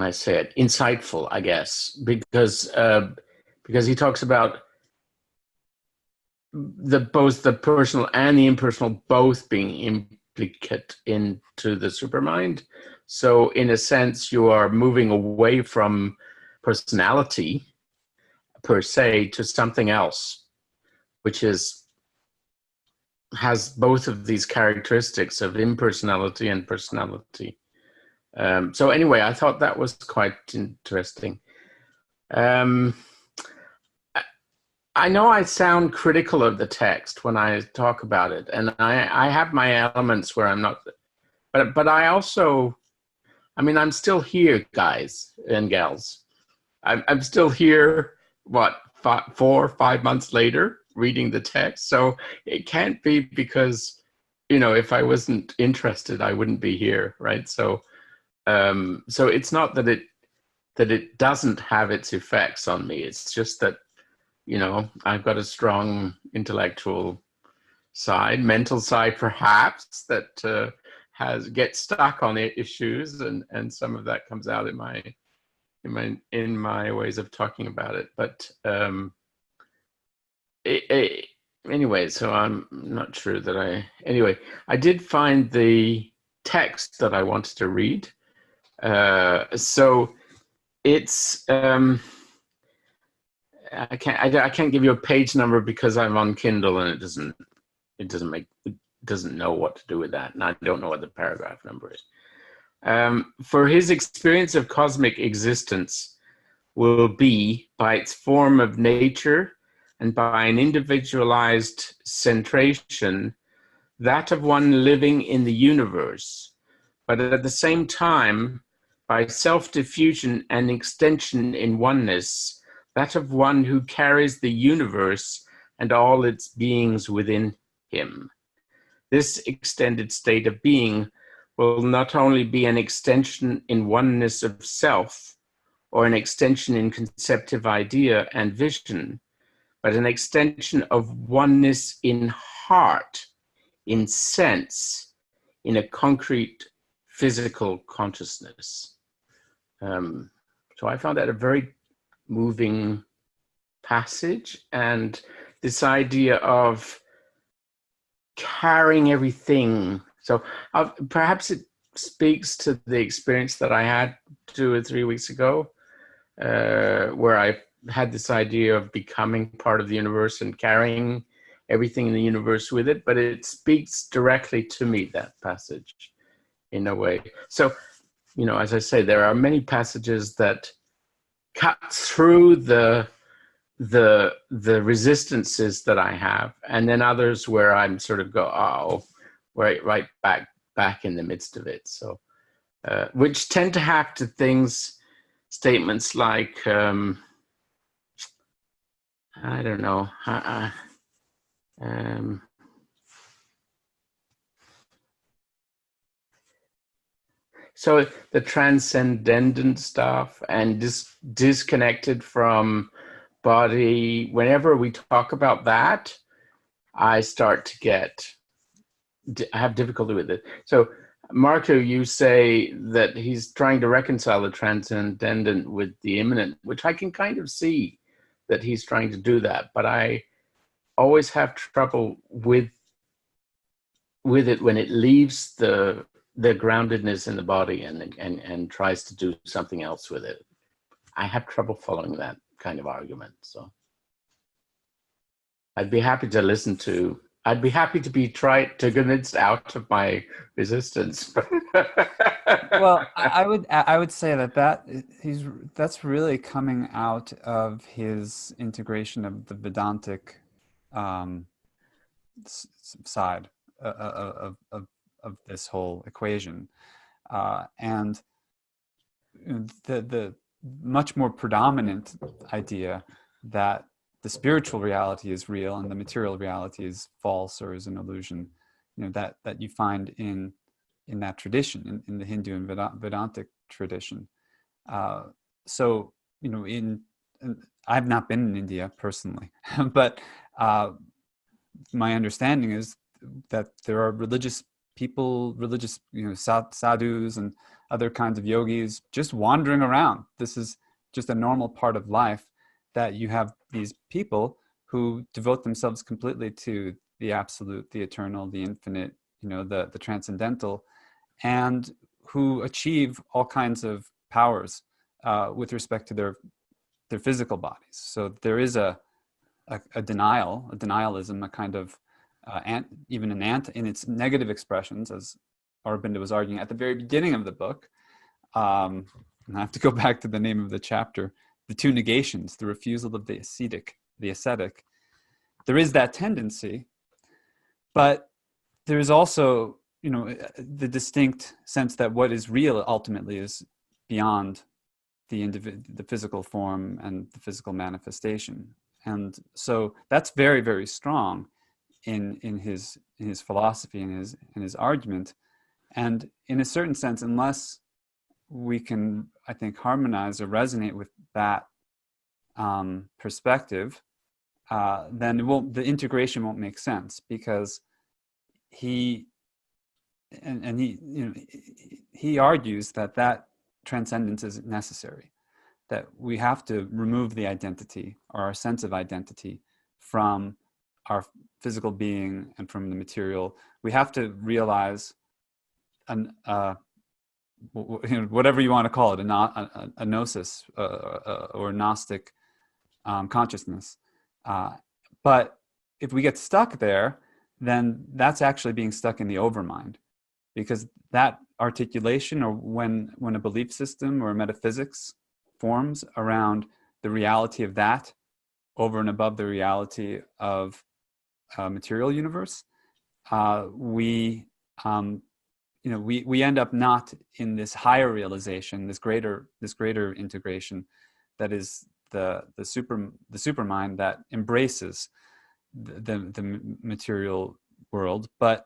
I say it, insightful, I guess, because he talks about both the personal and the impersonal both being implicate into the supermind. So in a sense, you are moving away from personality per se to something else, which has both of these characteristics of impersonality and personality. So anyway, I thought that was quite interesting. I know I sound critical of the text when I talk about it, and I have my elements where I'm not, but I also, I mean, I'm still here, guys and gals. I'm still here, what, 4 or 5 months later, reading the text. So it can't be because, if I wasn't interested, I wouldn't be here, right? So it's not that it doesn't have its effects on me. It's just that, I've got a strong intellectual side, mental side perhaps, that gets stuck on issues, and some of that comes out in my ways of talking about it. But anyway, so I'm not sure that I did find the text that I wanted to read. So it's I can't give you a page number because I'm on Kindle and it doesn't know what to do with that, and I don't know what the paragraph number is. For his experience of cosmic existence will be, by its form of nature and by an individualized centration, that of one living in the universe, but at the same time, by self-diffusion and extension in oneness, that of one who carries the universe and all its beings within him. This extended state of being will not only be an extension in oneness of self, or an extension in conceptive idea and vision, but an extension of oneness in heart, in sense, in a concrete physical consciousness. So I found that a very moving passage, and this idea of carrying everything. So perhaps it speaks to the experience that I had 2 or 3 weeks ago, where I had this idea of becoming part of the universe and carrying everything in the universe with it, but it speaks directly to me, that passage, in a way. So as I say, there are many passages that cut through the resistances that I have, and then others where I'm sort of right back in the midst of it. So, which tend to have to statements like, I don't know, so the transcendent stuff and disconnected from body. Whenever we talk about that, I start to have difficulty with it. So, Marco, you say that he's trying to reconcile the transcendent with the immanent, which I can kind of see that he's trying to do that, but I always have trouble with it when it leaves the groundedness in the body and tries to do something else with it. I have trouble following that kind of argument. So I'd be happy to be tried to convinced out of my resistance. Well, I would say that's really coming out of his integration of the Vedantic side of this whole equation, and the much more predominant idea that the spiritual reality is real and the material reality is false or is an illusion, that you find in that tradition, in the Hindu and Vedantic tradition. So, I've not been in India personally, but my understanding is that there are religious people, sadhus and other kinds of yogis just wandering around. This is just a normal part of life, that you have these people who devote themselves completely to the absolute, the eternal, the infinite, the transcendental, and who achieve all kinds of powers with respect to their physical bodies. So there is a denialism, a kind of even in its negative expressions, as Aurobindo was arguing at the very beginning of the book. And I have to go back to the name of the chapter, the two negations, the refusal of the ascetic. There is that tendency, but there's also, the distinct sense that what is real ultimately is beyond the physical form and the physical manifestation. And so that's very, very strong in his philosophy and in his argument. And in a certain sense, unless we can, I think, harmonize or resonate with that perspective, then the integration won't make sense, because he argues that transcendence is necessary, that we have to remove the identity or our sense of identity from our physical being and from the material. We have to realize whatever you want to call it, a gnosis or Gnostic consciousness. But if we get stuck there, then that's actually being stuck in the overmind, because that articulation, or when a belief system or a metaphysics forms around the reality of that over and above the reality of a material universe, we end up not in this higher realization, this greater integration, that is the supermind that embraces the material world. But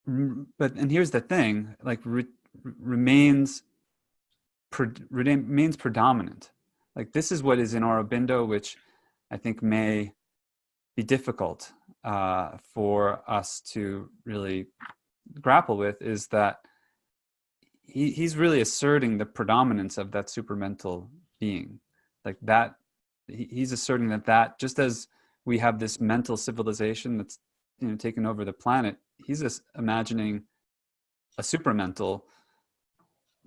and here's the thing, like remains predominant. Like, this is what is in Aurobindo, which I think may be difficult for us to really grapple with, is that he's really asserting the predominance of that supramental being. Like that, he's asserting that just as we have this mental civilization that's taken over the planet, he's just imagining a supramental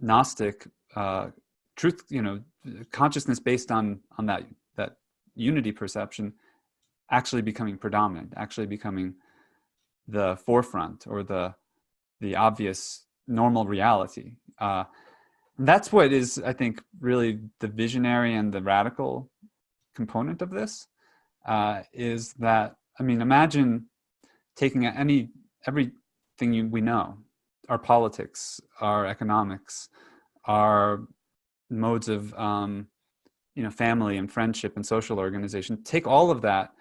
Gnostic truth, consciousness based on that unity perception actually becoming predominant, actually becoming the forefront, or the obvious normal reality. That's what is, I think, really the visionary and the radical component of this, is that, I mean, imagine taking everything we know, our politics, our economics, our modes of family and friendship and social organization, take all of that,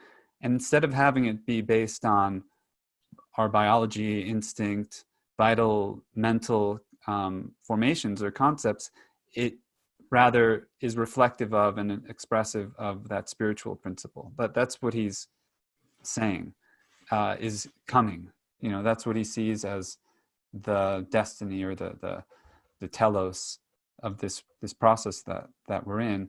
and instead of having it be based on our biology, instinct, vital mental formations or concepts, it rather is reflective of and expressive of that spiritual principle. But that's what he's saying is coming. That's what he sees as the destiny or the telos of this process that we're in.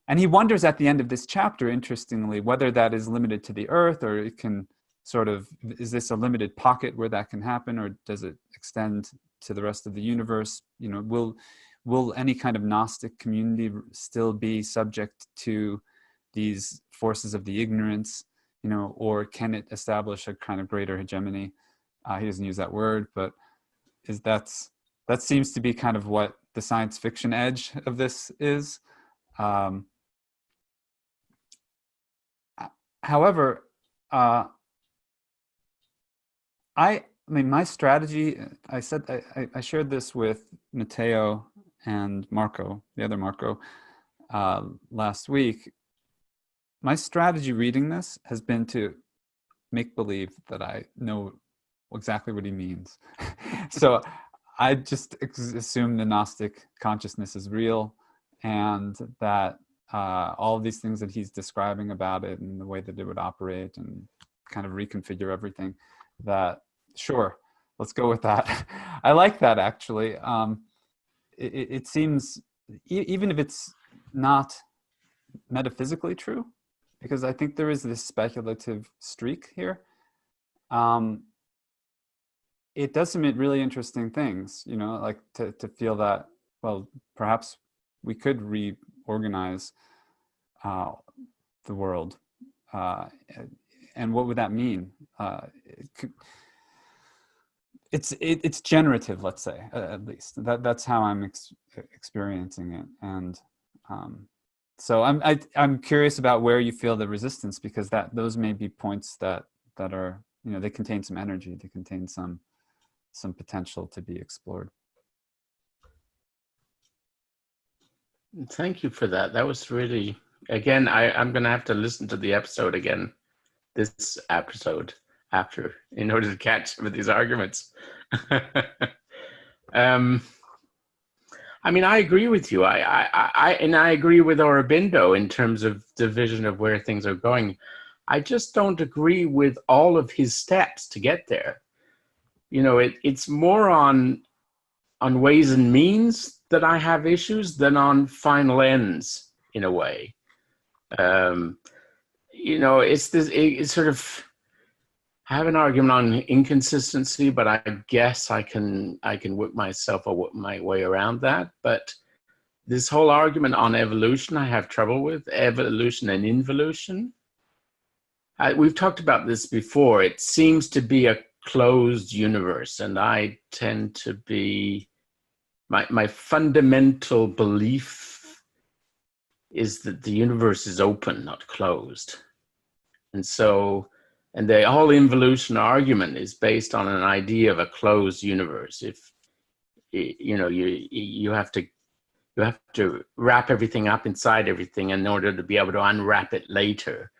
And he wonders at the end of this chapter, interestingly, whether that is limited to the earth, or it can sort of, is this a limited pocket where that can happen, or does it extend to the rest of the universe? Will any kind of Gnostic community still be subject to these forces of the ignorance, or can it establish a kind of greater hegemony? He doesn't use that word, but that seems to be kind of what the science fiction edge of this is. However, I mean, my strategy, I said, I shared this with Matteo and Marco, the other Marco, last week. My strategy reading this has been to make believe that I know exactly what he means. So I just assume the Gnostic consciousness is real, and that all of these things that he's describing about it and the way that it would operate and kind of reconfigure everything, that sure, let's go with that. I like that, actually. It seems, even if it's not metaphysically true, because I think there is this speculative streak here, it does some really interesting things, like to feel that, well, perhaps we could reorganize the world. And what would that mean? It's generative, let's say, at least. That's how I'm experiencing it. And so I'm curious about where you feel the resistance, because those may be points that are, they contain some energy, they contain some potential to be explored. Thank you for that. That was really, again, I'm going to have to listen to the episode again, this episode after, in order to catch some of these arguments. I mean, I agree with you. I agree with Aurobindo in terms of the vision of where things are going. I just don't agree with all of his steps to get there. It's more on ways and means that I have issues than on final ends, in a way. It's sort of, I have an argument on inconsistency, but I guess I can whip my way around that. But this whole argument on evolution, I have trouble with, evolution and involution. We've talked about this before. It seems to be a closed universe, and I tend to be, my fundamental belief is that the universe is open, not closed. And the whole involution argument is based on an idea of a closed universe. If you have to wrap everything up inside everything in order to be able to unwrap it later.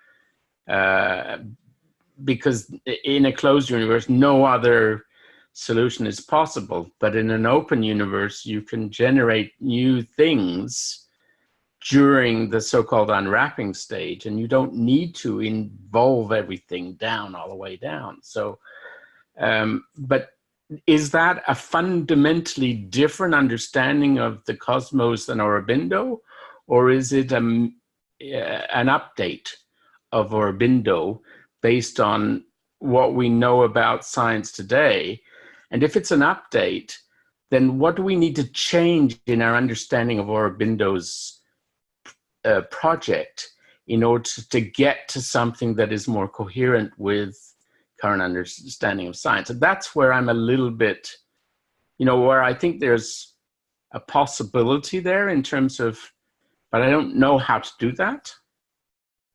Because in a closed universe, no other solution is possible. But in an open universe, you can generate new things during the so-called unwrapping stage, and you don't need to involve everything down all the way down. So, but is that a fundamentally different understanding of the cosmos than Aurobindo, or is it an update of Aurobindo based on what we know about science today? And if it's an update, then what do we need to change in our understanding of Aurobindo's project in order to get to something that is more coherent with current understanding of science? And that's where I'm a little bit where I think there's a possibility there in terms of, but I don't know how to do that.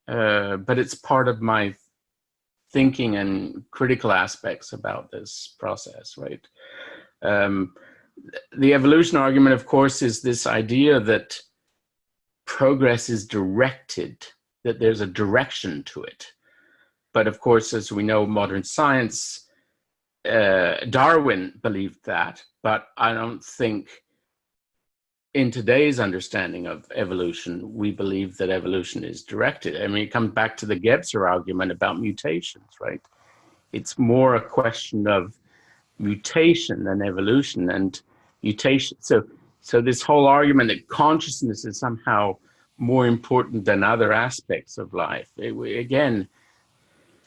But it's part of my thinking and critical aspects about this process, right? The evolution argument, of course, is this idea that progress is directed, that there's a direction to it. But of course, as we know, modern science, Darwin believed that, but I don't think in today's understanding of evolution, we believe that evolution is directed. I mean, it comes back to the Gebser argument about mutations, right? It's more a question of mutation than evolution, and mutation. So this whole argument that consciousness is somehow more important than other aspects of life. Again,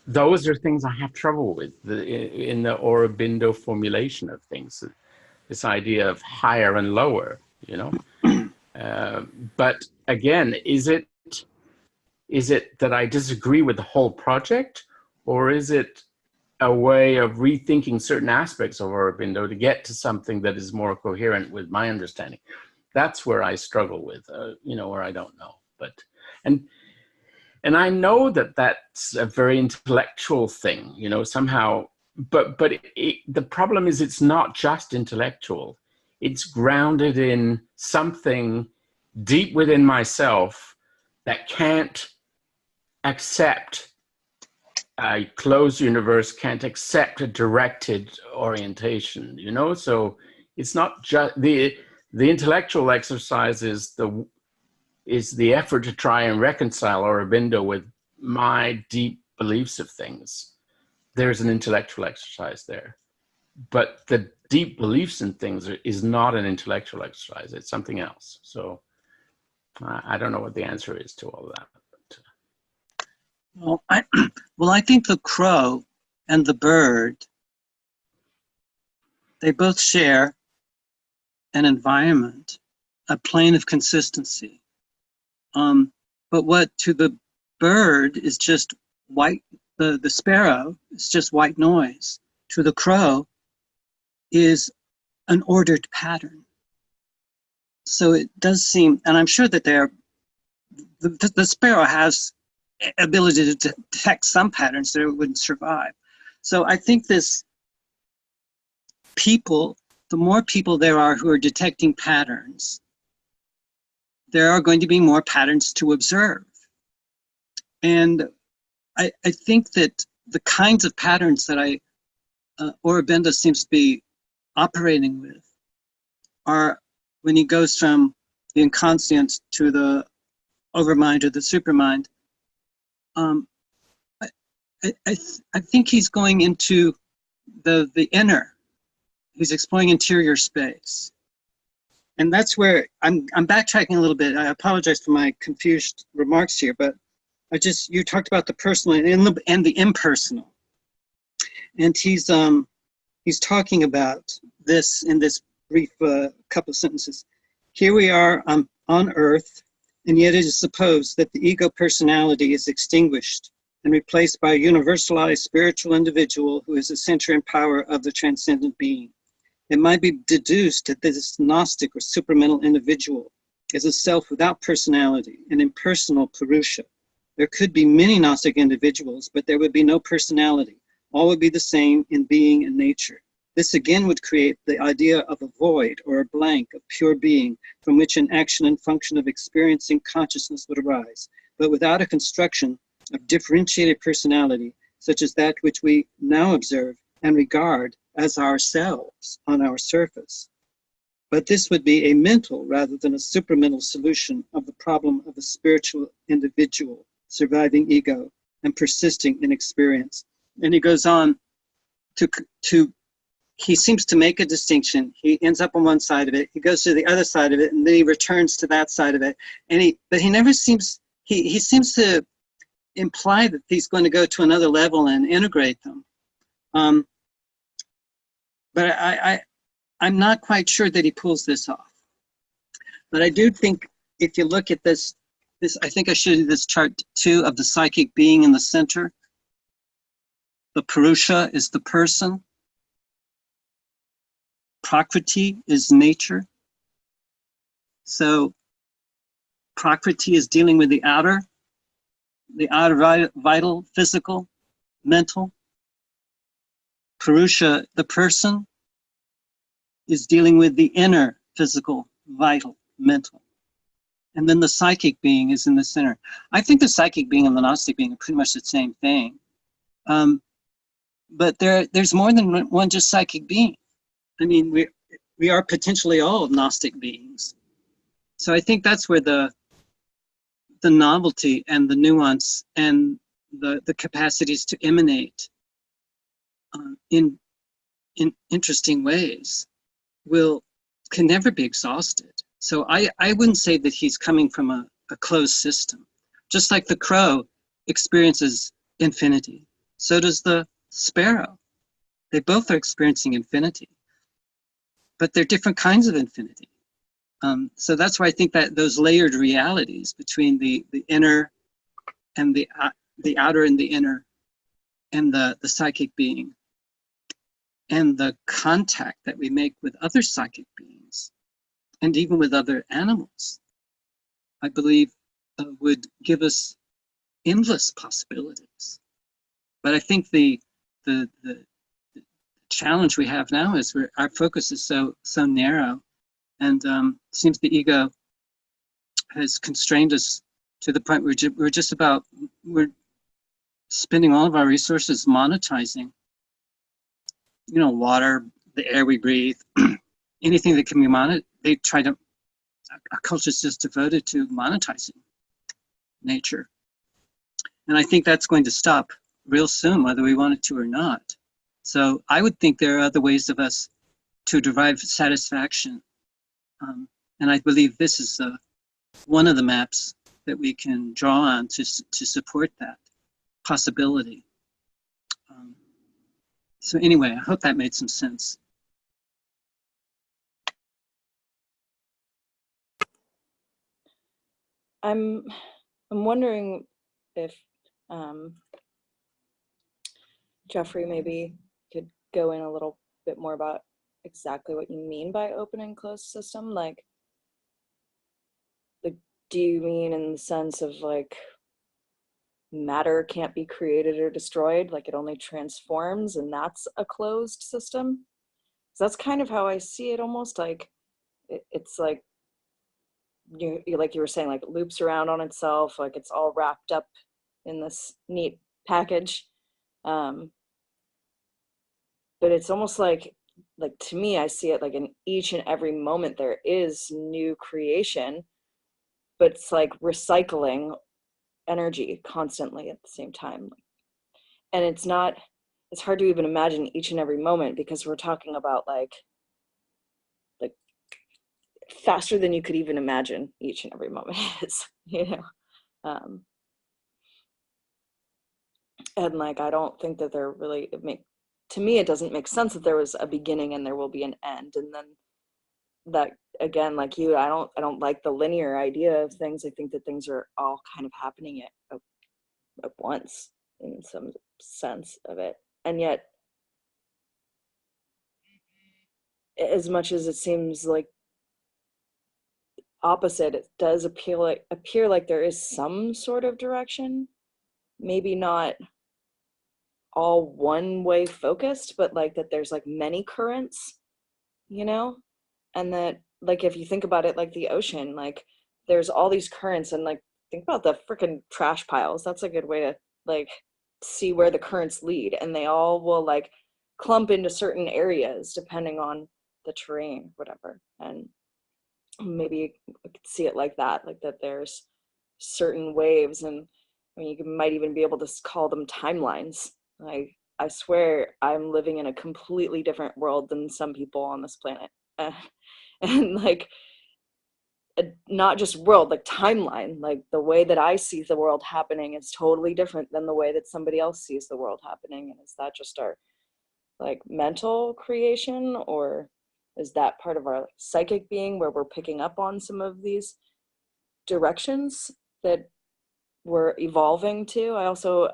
those are things I have trouble with in the Aurobindo formulation of things. This idea of higher and lower, but again, is it that I disagree with the whole project, or is it a way of rethinking certain aspects of Aurobindo to get to something that is more coherent with my understanding? That's where I struggle with, where I don't know. And I know that that's a very intellectual thing, somehow. But the problem is it's not just intellectual. It's grounded in something deep within myself that can't accept a closed universe, can't accept a directed orientation, So it's not just the intellectual exercise is the effort to try and reconcile Aurobindo with my deep beliefs of things. There's an intellectual exercise there, but the deep beliefs in things is not an intellectual exercise. It's something else. So I don't know what the answer is to all that. Well, I think the crow and the bird, they both share an environment, a plane of consistency. But what to the bird is just white, the sparrow is just white noise. To the crow is an ordered pattern. So it does seem, and I'm sure that the sparrow has ability to detect some patterns that it wouldn't survive. So I think the more people there are who are detecting patterns, there are going to be more patterns to observe. And I think that the kinds of patterns that Aurobindo seems to be operating with are when he goes from the inconscient to the overmind or the supermind. I think he's going into the inner. He's exploring interior space. And that's where I'm backtracking a little bit. I apologize for my confused remarks here, but you talked about the personal and the impersonal. And he's talking about this in this brief couple of sentences. Here we are on Earth, and yet it is supposed that the ego personality is extinguished and replaced by a universalized spiritual individual who is the center and power of the transcendent being. It might be deduced that this Gnostic or supramental individual is a self without personality, an impersonal Purusha. There could be many Gnostic individuals, but there would be no personality. All would be the same in being and nature. This again would create the idea of a void or a blank of pure being from which an action and function of experiencing consciousness would arise, but without a construction of differentiated personality, such as that which we now observe and regard as ourselves on our surface. But this would be a mental rather than a supramental solution of the problem of a spiritual individual surviving ego and persisting in experience. And he goes on he seems to make a distinction. He ends up on one side of it, he goes to the other side of it, and then he returns to that side of it. But he never seems, he seems to imply that he's going to go to another level and integrate them. But I'm not quite sure that he pulls this off. But I do think if you look at this, I think I showed you this chart too of the psychic being in the center. The Purusha is the person. Prakriti is nature. So Prakriti is dealing with the outer vital, physical, mental. Purusha, the person, is dealing with the inner, physical, vital, mental. And then the psychic being is in the center. I think the psychic being and the Gnostic being are pretty much the same thing. But there's more than one just psychic being. I mean, we are potentially all Gnostic beings. So I think that's where the novelty and the nuance and the capacities to emanate in interesting ways can never be exhausted. So I wouldn't say that he's coming from a closed system. Just like the crow experiences infinity, so does the sparrow. They both are experiencing infinity, but they're different kinds of infinity. So that's why I think that those layered realities between the inner and the outer and the inner and the psychic being and the contact that we make with other psychic beings and even with other animals, I believe would give us endless possibilities. But I think the challenge we have now is our focus is so narrow, and seems the ego has constrained us to the point where we're spending all of our resources monetizing, water, the air we breathe, anything that can be monetized. Our culture is just devoted to monetizing nature. And I think that's going to stop real soon, whether we want it to or not. So I would think there are other ways of us to derive satisfaction. And I believe this is one of the maps that we can draw on to support that possibility. So anyway, I hope that made some sense. I'm wondering if Geoffrey maybe could go in a little bit more about exactly what you mean by open and closed system. Like, do you mean in the sense of like matter can't be created or destroyed, like it only transforms and that's a closed system? So that's kind of how I see it, almost like it's like you like you were saying, like it loops around on itself, like it's all wrapped up in this neat package. But it's almost like to me, I see it like in each and every moment there is new creation, but it's like recycling energy constantly at the same time. And it's hard to even imagine each and every moment, because we're talking about like faster than you could even imagine each and every moment is, and like I don't think that there really to me it doesn't make sense that there was a beginning and there will be an end, and then that again, like you, I don't like the linear idea of things. I think that things are all kind of happening at once in some sense of it, and yet as much as it seems like opposite, it does appear like there is some sort of direction, maybe not all one way focused, but like that there's like many currents, and that like if you think about it like the ocean, like there's all these currents, and like think about the freaking trash piles. That's a good way to like see where the currents lead, and they all will like clump into certain areas depending on the terrain, whatever. And maybe you could see it like that there's certain waves, and I mean you might even be able to call them timelines. I swear I'm living in a completely different world than some people on this planet, and like not just world, like timeline, like the way that I see the world happening is totally different than the way that somebody else sees the world happening. And is that just our like mental creation, or is that part of our psychic being where we're picking up on some of these directions that we're evolving to? I also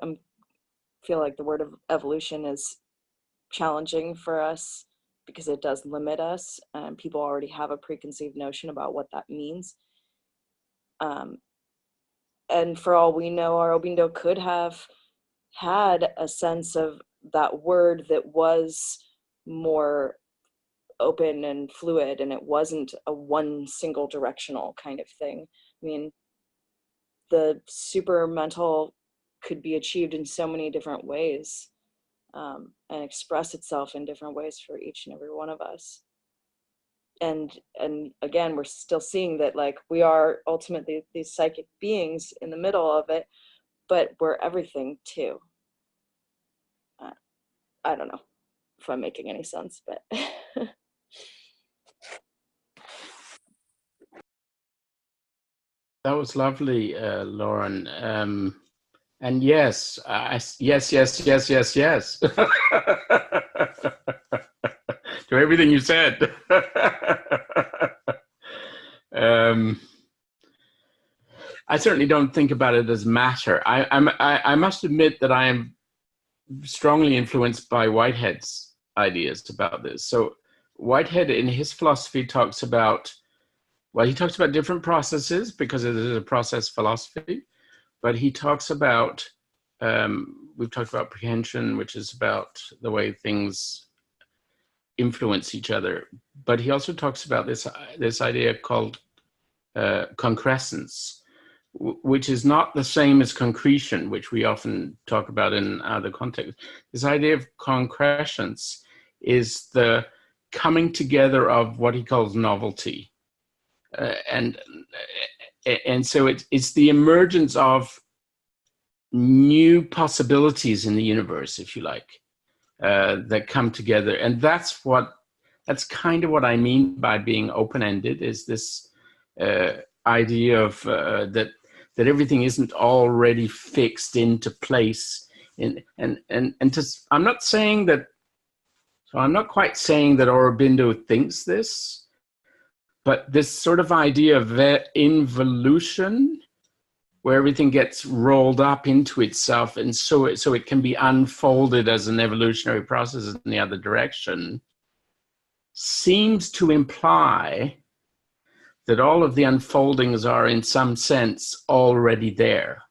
feel like the word of evolution is challenging for us because it does limit us, and people already have a preconceived notion about what that means. And for all we know, Aurobindo could have had a sense of that word that was more open and fluid, and it wasn't a one single directional kind of thing. I mean, the super mental could be achieved in so many different ways, and express itself in different ways for each and every one of us. And again, we're still seeing that, like, we are ultimately these psychic beings in the middle of it, but we're everything too. I don't know if I'm making any sense, but That was lovely, Lauren. And yes, yes, yes, yes, yes, yes. To everything you said. I certainly don't think about it as matter. I must admit that I am strongly influenced by Whitehead's ideas about this. So Whitehead, in his philosophy, talks about, well, he talks about different processes because it is a process philosophy, but he talks about, we've talked about prehension, which is about the way things influence each other. But he also talks about this idea called concrescence, which is not the same as concretion, which we often talk about in other contexts. This idea of concrescence is the coming together of what he calls novelty. And so it's the emergence of new possibilities in the universe, if you like, that come together. And that's kind of what I mean by being open-ended, is this idea of that everything isn't already fixed into place. I'm not saying that, so I'm not quite saying that Aurobindo thinks this, but this sort of idea of involution, where everything gets rolled up into itself, and so it can be unfolded as an evolutionary process in the other direction, seems to imply that all of the unfoldings are in some sense already there.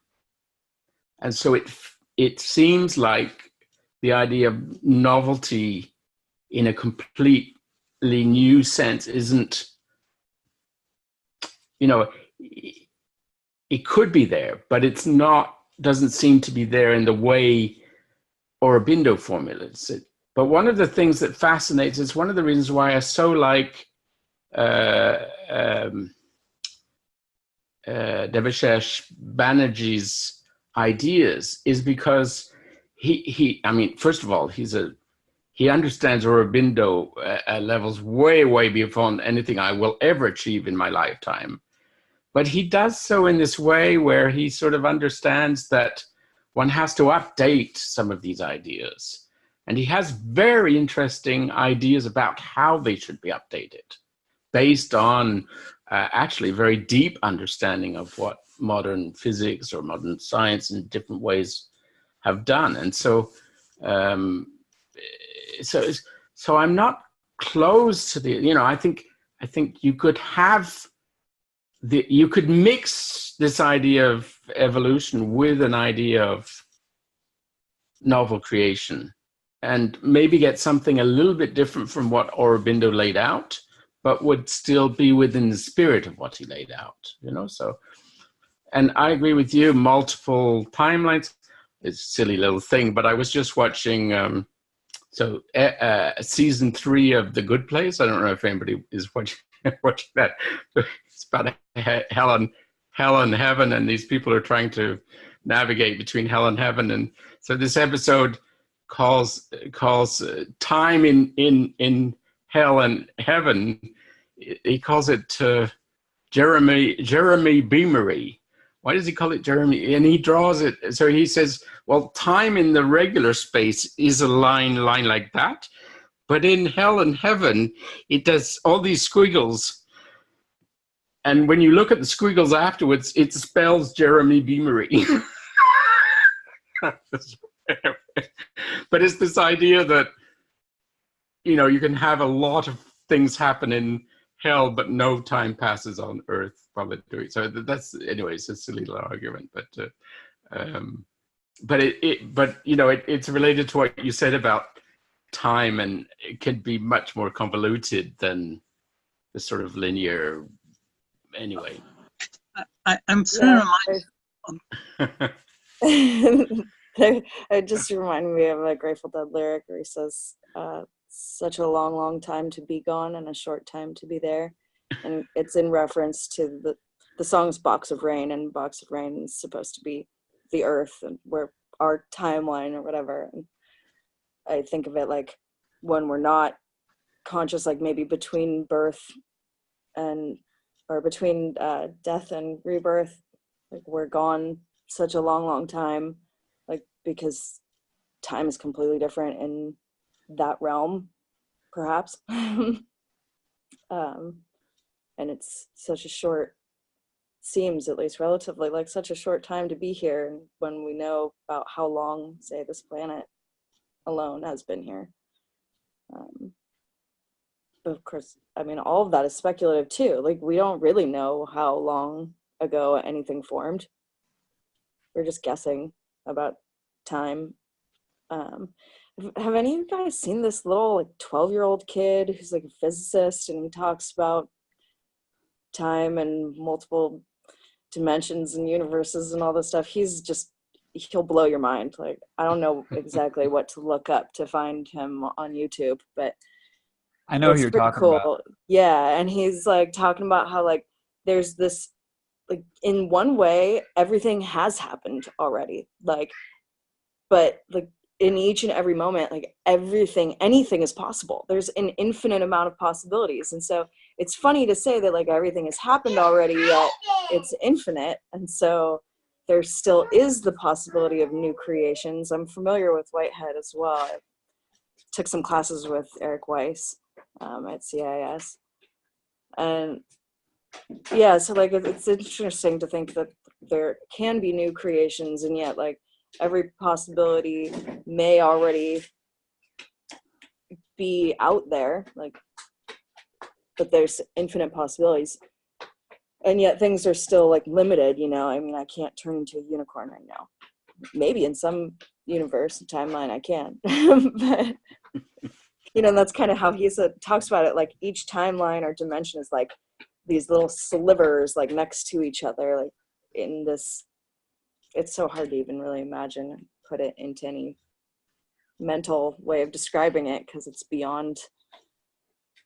And so it seems like the idea of novelty in a completely new sense isn't, it could be there, but it's not, doesn't seem to be there in the way Aurobindo formulates it. But one of the things that fascinates, it's one of the reasons why I so like Devashesh Banerjee's ideas, is because I mean, first of all, he understands Aurobindo at levels way, way beyond anything I will ever achieve in my lifetime. But he does so in this way where he sort of understands that one has to update some of these ideas. And he has very interesting ideas about how they should be updated, based on actually very deep understanding of what modern physics or modern science in different ways have done. And so I'm not close to the, I think you could have you could mix this idea of evolution with an idea of novel creation, and maybe get something a little bit different from what Aurobindo laid out, but would still be within the spirit of what he laid out, so. And I agree with you, multiple timelines. It's a silly little thing, but I was just watching, season 3 of The Good Place. I don't know if anybody is watching that. It's about hell and heaven, and these people are trying to navigate between hell and heaven. And so this episode calls time in hell and heaven. He calls it Jeremy Beamery. Why does he call it Jeremy? And he draws it. So he says, well, time in the regular space is a line like that. But in hell and heaven, it does all these squiggles. And when you look at the squiggles afterwards, it spells Jeremy Beamery. But it's this idea that you know, you can have a lot of things happen in hell, but no time passes on earth while they're doing. So that's, anyways, a silly little argument, but you know, it's related to what you said about time, and it can be much more convoluted than the sort of linear. Anyway, I'm trying to remind. It just reminded me of a Grateful Dead lyric where he says, such a long, long time to be gone and a short time to be there. And it's in reference to the song's Box of Rain, and Box of Rain is supposed to be the earth and where our timeline or whatever. And I think of it like when we're not conscious, like maybe between birth and, or between death and rebirth, like we're gone such a long, long time, like because time is completely different in that realm, perhaps. And it's such a short, seems at least relatively like such a short time to be here when we know about how long, say, this planet alone has been here. But of course, I mean, all of that is speculative too. Like, we don't really know how long ago anything formed. We're just guessing about time. Have any of you guys seen this little like 12-year-old kid who's like a physicist, and he talks about time and multiple dimensions and universes and all this stuff? He'll blow your mind. Like, I don't know exactly what to look up to find him on YouTube, but I know who you're talking about. Yeah, and he's like talking about how like there's this, like, in one way everything has happened already, like, but like in each and every moment, like anything is possible. There's an infinite amount of possibilities. And so it's funny to say that like everything has happened already, yet it's infinite. And so there still is the possibility of new creations. I'm familiar with Whitehead as well. I took some classes with Eric Weiss at CIS. And yeah, so like it's interesting to think that there can be new creations, and yet like every possibility may already be out there, like, but there's infinite possibilities, and yet things are still like limited, you know. I mean, I can't turn into a unicorn right now. Maybe in some universe timeline I can. But you know, that's kind of how he talks about it. Like each timeline or dimension is like these little slivers like next to each other, like in this. It's so hard to even really imagine and put it into any mental way of describing it, because it's beyond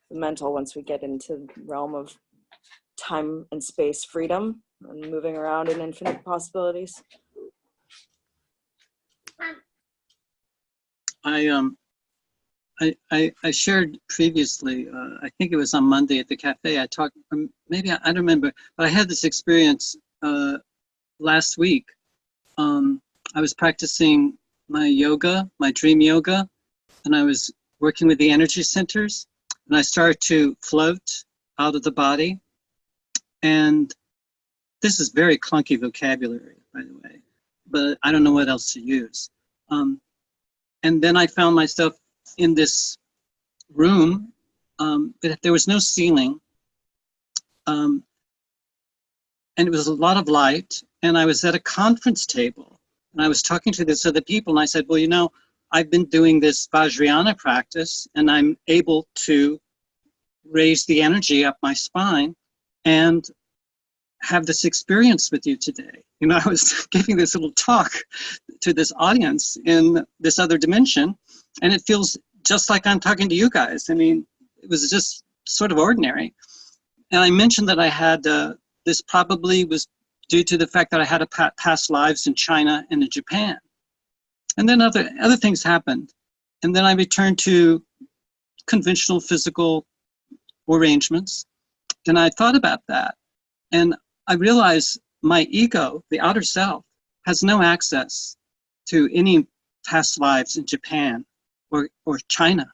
the mental once we get into the realm of time and space freedom and moving around in infinite possibilities. I shared previously, I think it was on Monday at the cafe, I talked, maybe I don't remember, but I had this experience last week. I was practicing my yoga, my dream yoga, and I was working with the energy centers, and I started to float out of the body. And this is very clunky vocabulary, by the way, but I don't know what else to use. And then I found myself in this room, but there was no ceiling, and it was a lot of light, and I was at a conference table, and I was talking to this other people, and I said, well, you know, I've been doing this Vajrayana practice, and I'm able to raise the energy up my spine and have this experience with you today. You know, I was giving this little talk to this audience in this other dimension, and it feels just like I'm talking to you guys. I mean, it was just sort of ordinary. And I mentioned that I had, this probably was due to the fact that I had a past lives in China and in Japan. And then other things happened. And then I returned to conventional physical arrangements. And I thought about that. And I realized my ego, the outer self, has no access to any past lives in Japan or China.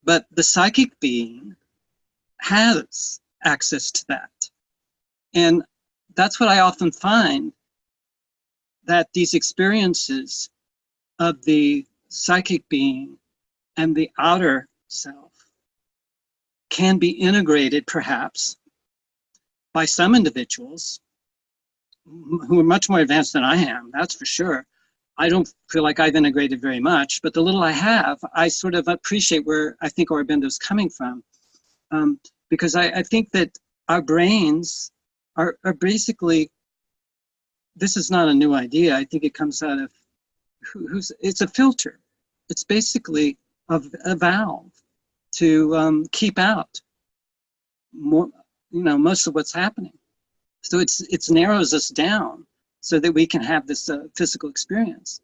But the psychic being has access to that. And that's what I often find, that these experiences of the psychic being and the outer self can be integrated perhaps by some individuals who are much more advanced than I am, that's for sure. I don't feel like I've integrated very much, but the little I have, I sort of appreciate where I think Aurobindo's coming from. Because I think that our brains are basically, this is not a new idea. I think it comes out of, it's a filter. It's basically a valve to keep out more, most of what's happening. So it narrows us down so that we can have this physical experience.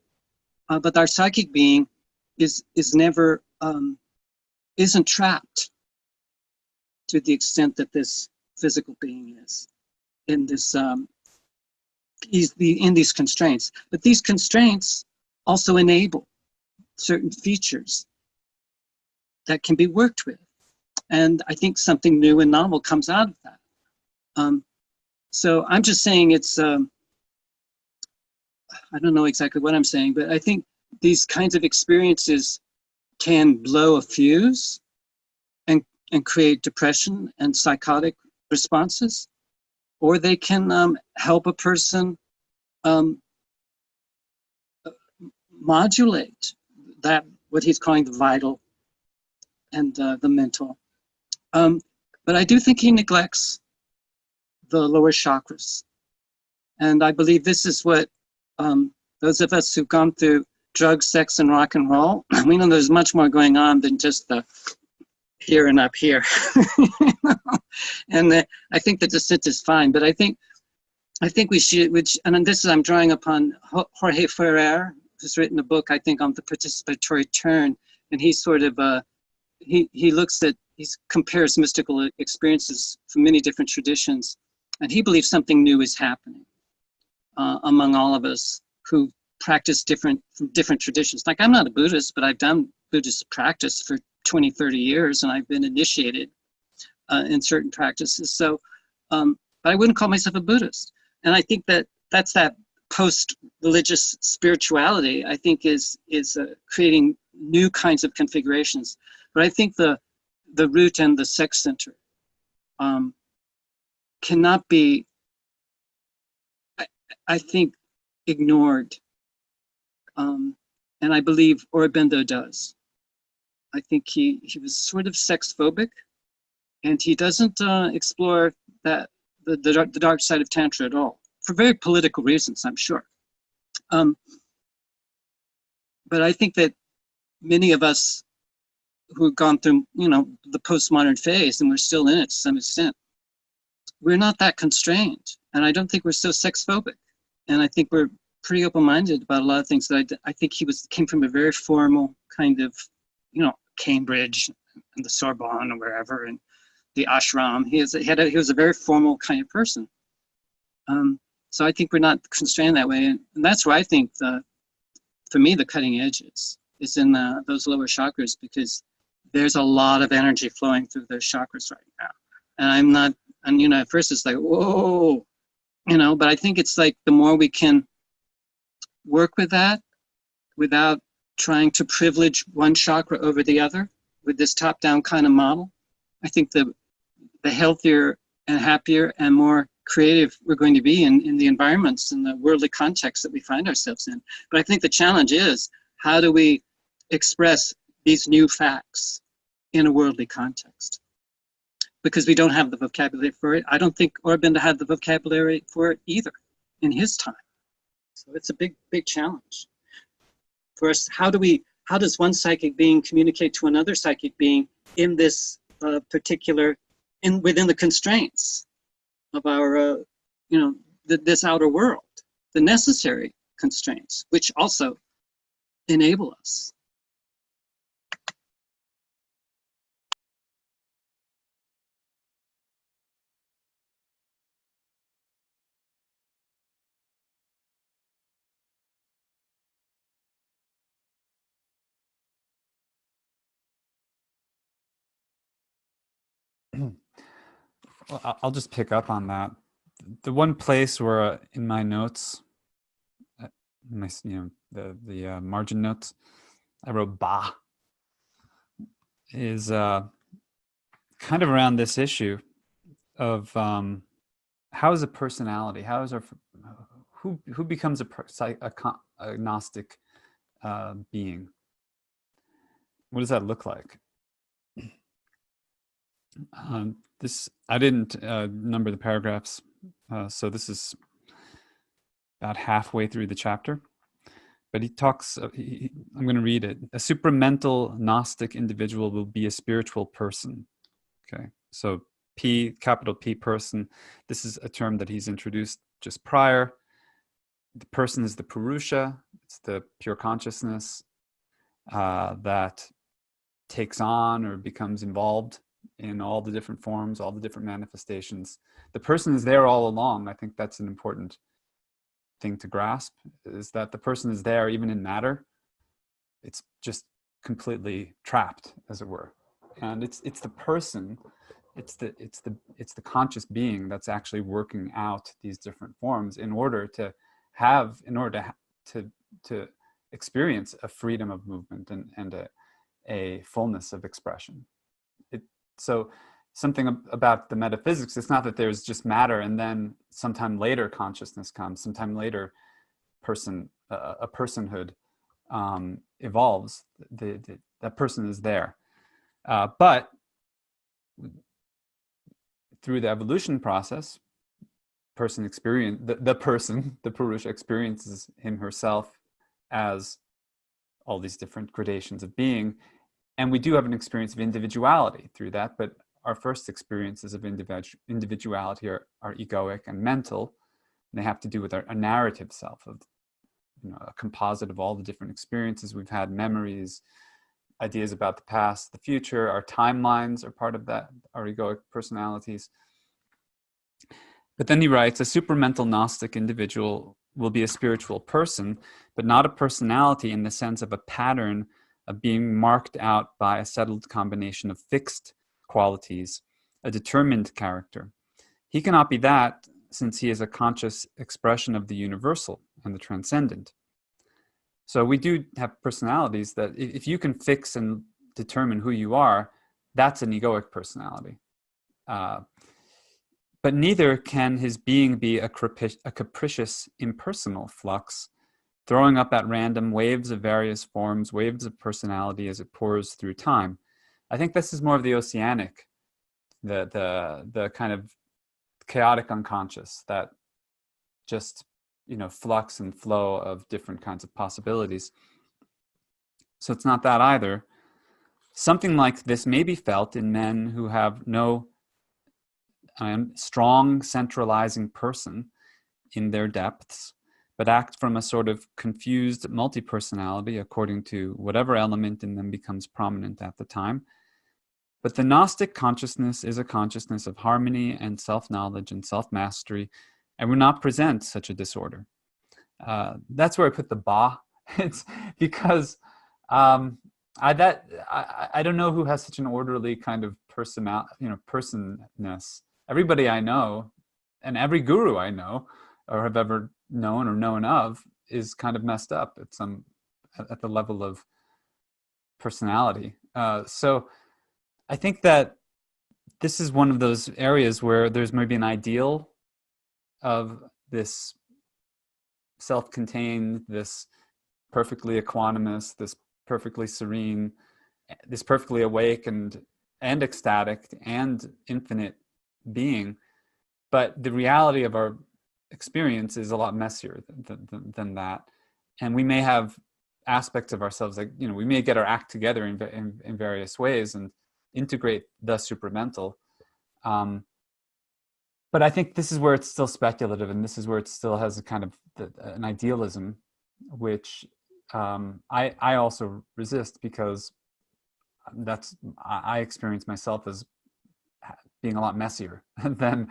But our psychic being is never, isn't trapped to the extent that this physical being is in this, in these constraints. But these constraints also enable certain features that can be worked with. And I think something new and novel comes out of that. So I'm just saying it's, I don't know exactly what I'm saying, but I think these kinds of experiences can blow a fuse and create depression and psychotic responses, or they can help a person modulate that, what he's calling the vital and the mental. But I do think he neglects the lower chakras. And I believe this is what those of us who've gone through drugs, sex, and rock and roll, we know there's much more going on than just the here and up here. And I think the descent is fine, but I think we should, and this is, I'm drawing upon Jorge Ferrer, who's written a book, I think, on the participatory turn, and he sort of, he compares mystical experiences from many different traditions, and he believes something new is happening among all of us who practice from different traditions. Like, I'm not a Buddhist, but I've done Buddhist practice for 20, 30 years, and I've been initiated in certain practices. So, but I wouldn't call myself a Buddhist. And I think that's that post-religious spirituality, I think, is creating new kinds of configurations. But I think the root and the sex center cannot be, I think, ignored. And I believe Aurobindo does. I think he was sort of sex phobic, and he doesn't explore the dark side of Tantra at all, for very political reasons, I'm sure. But I think that many of us who have gone through, the postmodern phase, and we're still in it to some extent, we're not that constrained. And I don't think we're so sex phobic. And I think we're pretty open-minded about a lot of things that I think he came from a very formal kind of, Cambridge and the Sorbonne or wherever, and the ashram. He was a very formal kind of person. So I think we're not constrained that way. And that's where I think for me, the cutting edge is in those lower chakras, because there's a lot of energy flowing through those chakras right now. And at first it's like, whoa, but I think it's like the more we can work with that without trying to privilege one chakra over the other with this top-down kind of model, I think the healthier and happier and more creative we're going to be in the environments and the worldly context that we find ourselves in. But I think the challenge is, how do we express these new facts in a worldly context? Because we don't have the vocabulary for it. I don't think Aurobindo had the vocabulary for it either in his time. So it's a big, big challenge. For us, how does one psychic being communicate to another psychic being in this within the constraints of our, this outer world, the necessary constraints, which also enable us. Well, I'll just pick up on that. The one place where in my notes, the margin notes, I wrote "ba," is kind of around this issue of how is a personality, who becomes a Gnostic being? What does that look like? I didn't number the paragraphs, so this is about halfway through the chapter. But he talks, I'm going to read it. A supramental Gnostic individual will be a spiritual person. Okay, so P, capital P, person. This is a term that he's introduced just prior. The person is the Purusha. It's the pure consciousness that takes on or becomes involved in all the different forms, all the different manifestations. The person is there all along. I think that's an important thing to grasp, is that the person is there even in matter. It's just completely trapped, as it were. And it's the person, it's the conscious being that's actually working out these different forms in order to experience a freedom of movement and a fullness of expression. So something about the metaphysics, it's not that there's just matter and then sometime later consciousness comes, sometime later a personhood evolves. That person is there. But through the evolution process, the Purusha experiences him herself as all these different gradations of being. And we do have an experience of individuality through that, but our first experiences of individuality are egoic and mental. And they have to do with a narrative self, of a composite of all the different experiences we've had, memories, ideas about the past, the future. Our timelines are part of that, our egoic personalities. But then he writes, a supramental Gnostic individual will be a spiritual person, but not a personality in the sense of a pattern of being marked out by a settled combination of fixed qualities, a determined character. He cannot be that, since he is a conscious expression of the universal and the transcendent. So we do have personalities that if you can fix and determine who you are, that's an egoic personality. But neither can his being be a capricious, impersonal flux, throwing up at random waves of various forms, waves of personality as it pours through time. I think this is more of the oceanic, the kind of chaotic unconscious that just, flux and flow of different kinds of possibilities. So it's not that either. Something like this may be felt in men who have no strong centralizing person in their depths, but act from a sort of confused multi-personality according to whatever element in them becomes prominent at the time. But the Gnostic consciousness is a consciousness of harmony and self-knowledge and self-mastery, and will not present such a disorder. That's where I put the ba. It's because I don't know who has such an orderly kind of personness. Everybody I know, and every guru I know, or have ever known or known of, is kind of messed up at the level of personality. So I think that this is one of those areas where there's maybe an ideal of this self-contained, this perfectly equanimous, this perfectly serene, this perfectly awake and ecstatic and infinite being. But the reality of our experience is a lot messier than that. And we may have aspects of ourselves, like, we may get our act together in various ways and integrate the supramental. But I think this is where it's still speculative, and this is where it still has a kind of an idealism, which I also resist, because I experience myself as being a lot messier than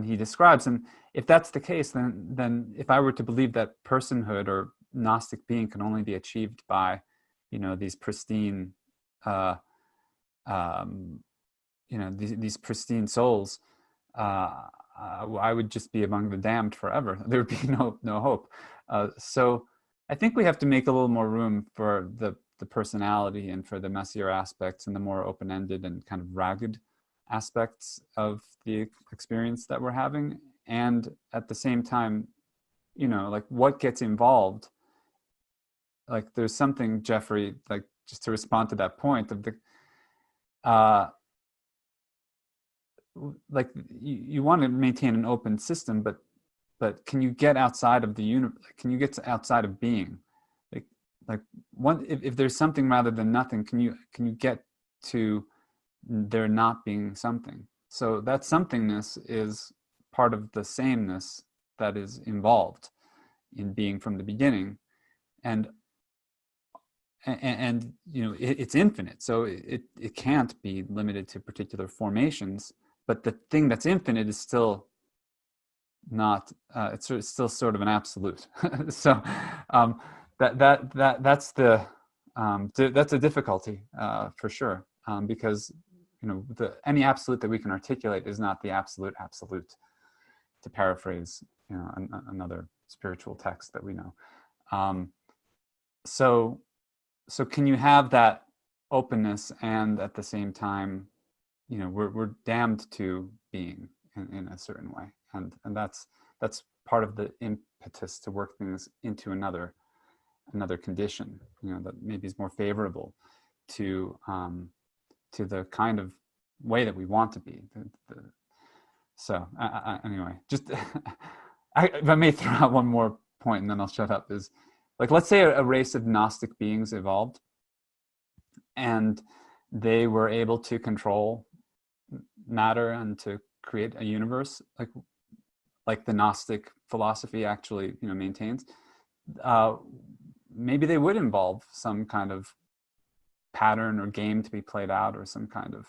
he describes. And if that's the case, then if I were to believe that personhood or Gnostic being can only be achieved by, these pristine, these pristine souls, I would just be among the damned forever. There would be no hope. So I think we have to make a little more room for the the personality and for the messier aspects and the more open-ended and kind of ragged aspects of the experience that we're having. And at the same time, you know, like what gets involved, like there's something, Geoffrey, like just to respond to that point of the, like you want to maintain an open system, but can you get outside of the universe? Can you get outside of being? Like one, if there's something rather than nothing, can you get to there not being something? So that somethingness is part of the sameness that is involved in being from the beginning, and you know, it's infinite, so it can't be limited to particular formations. But the thing that's infinite is still not. It's still sort of an absolute. So that's a difficulty for sure, because you know, any absolute that we can articulate is not the absolute, to paraphrase, you know, another spiritual text that we know. So can you have that openness and at the same time, you know, we're damned to being in a certain way, and that's part of the impetus to work things into another condition, you know, that maybe is more favorable to the kind of way that we want to be. So anyway, just if I may throw out one more point and then I'll shut up, is like, let's say a race of Gnostic beings evolved and they were able to control matter and to create a universe like the Gnostic philosophy actually, you know, maintains. Maybe they would involve some kind of pattern or game to be played out, or some kind of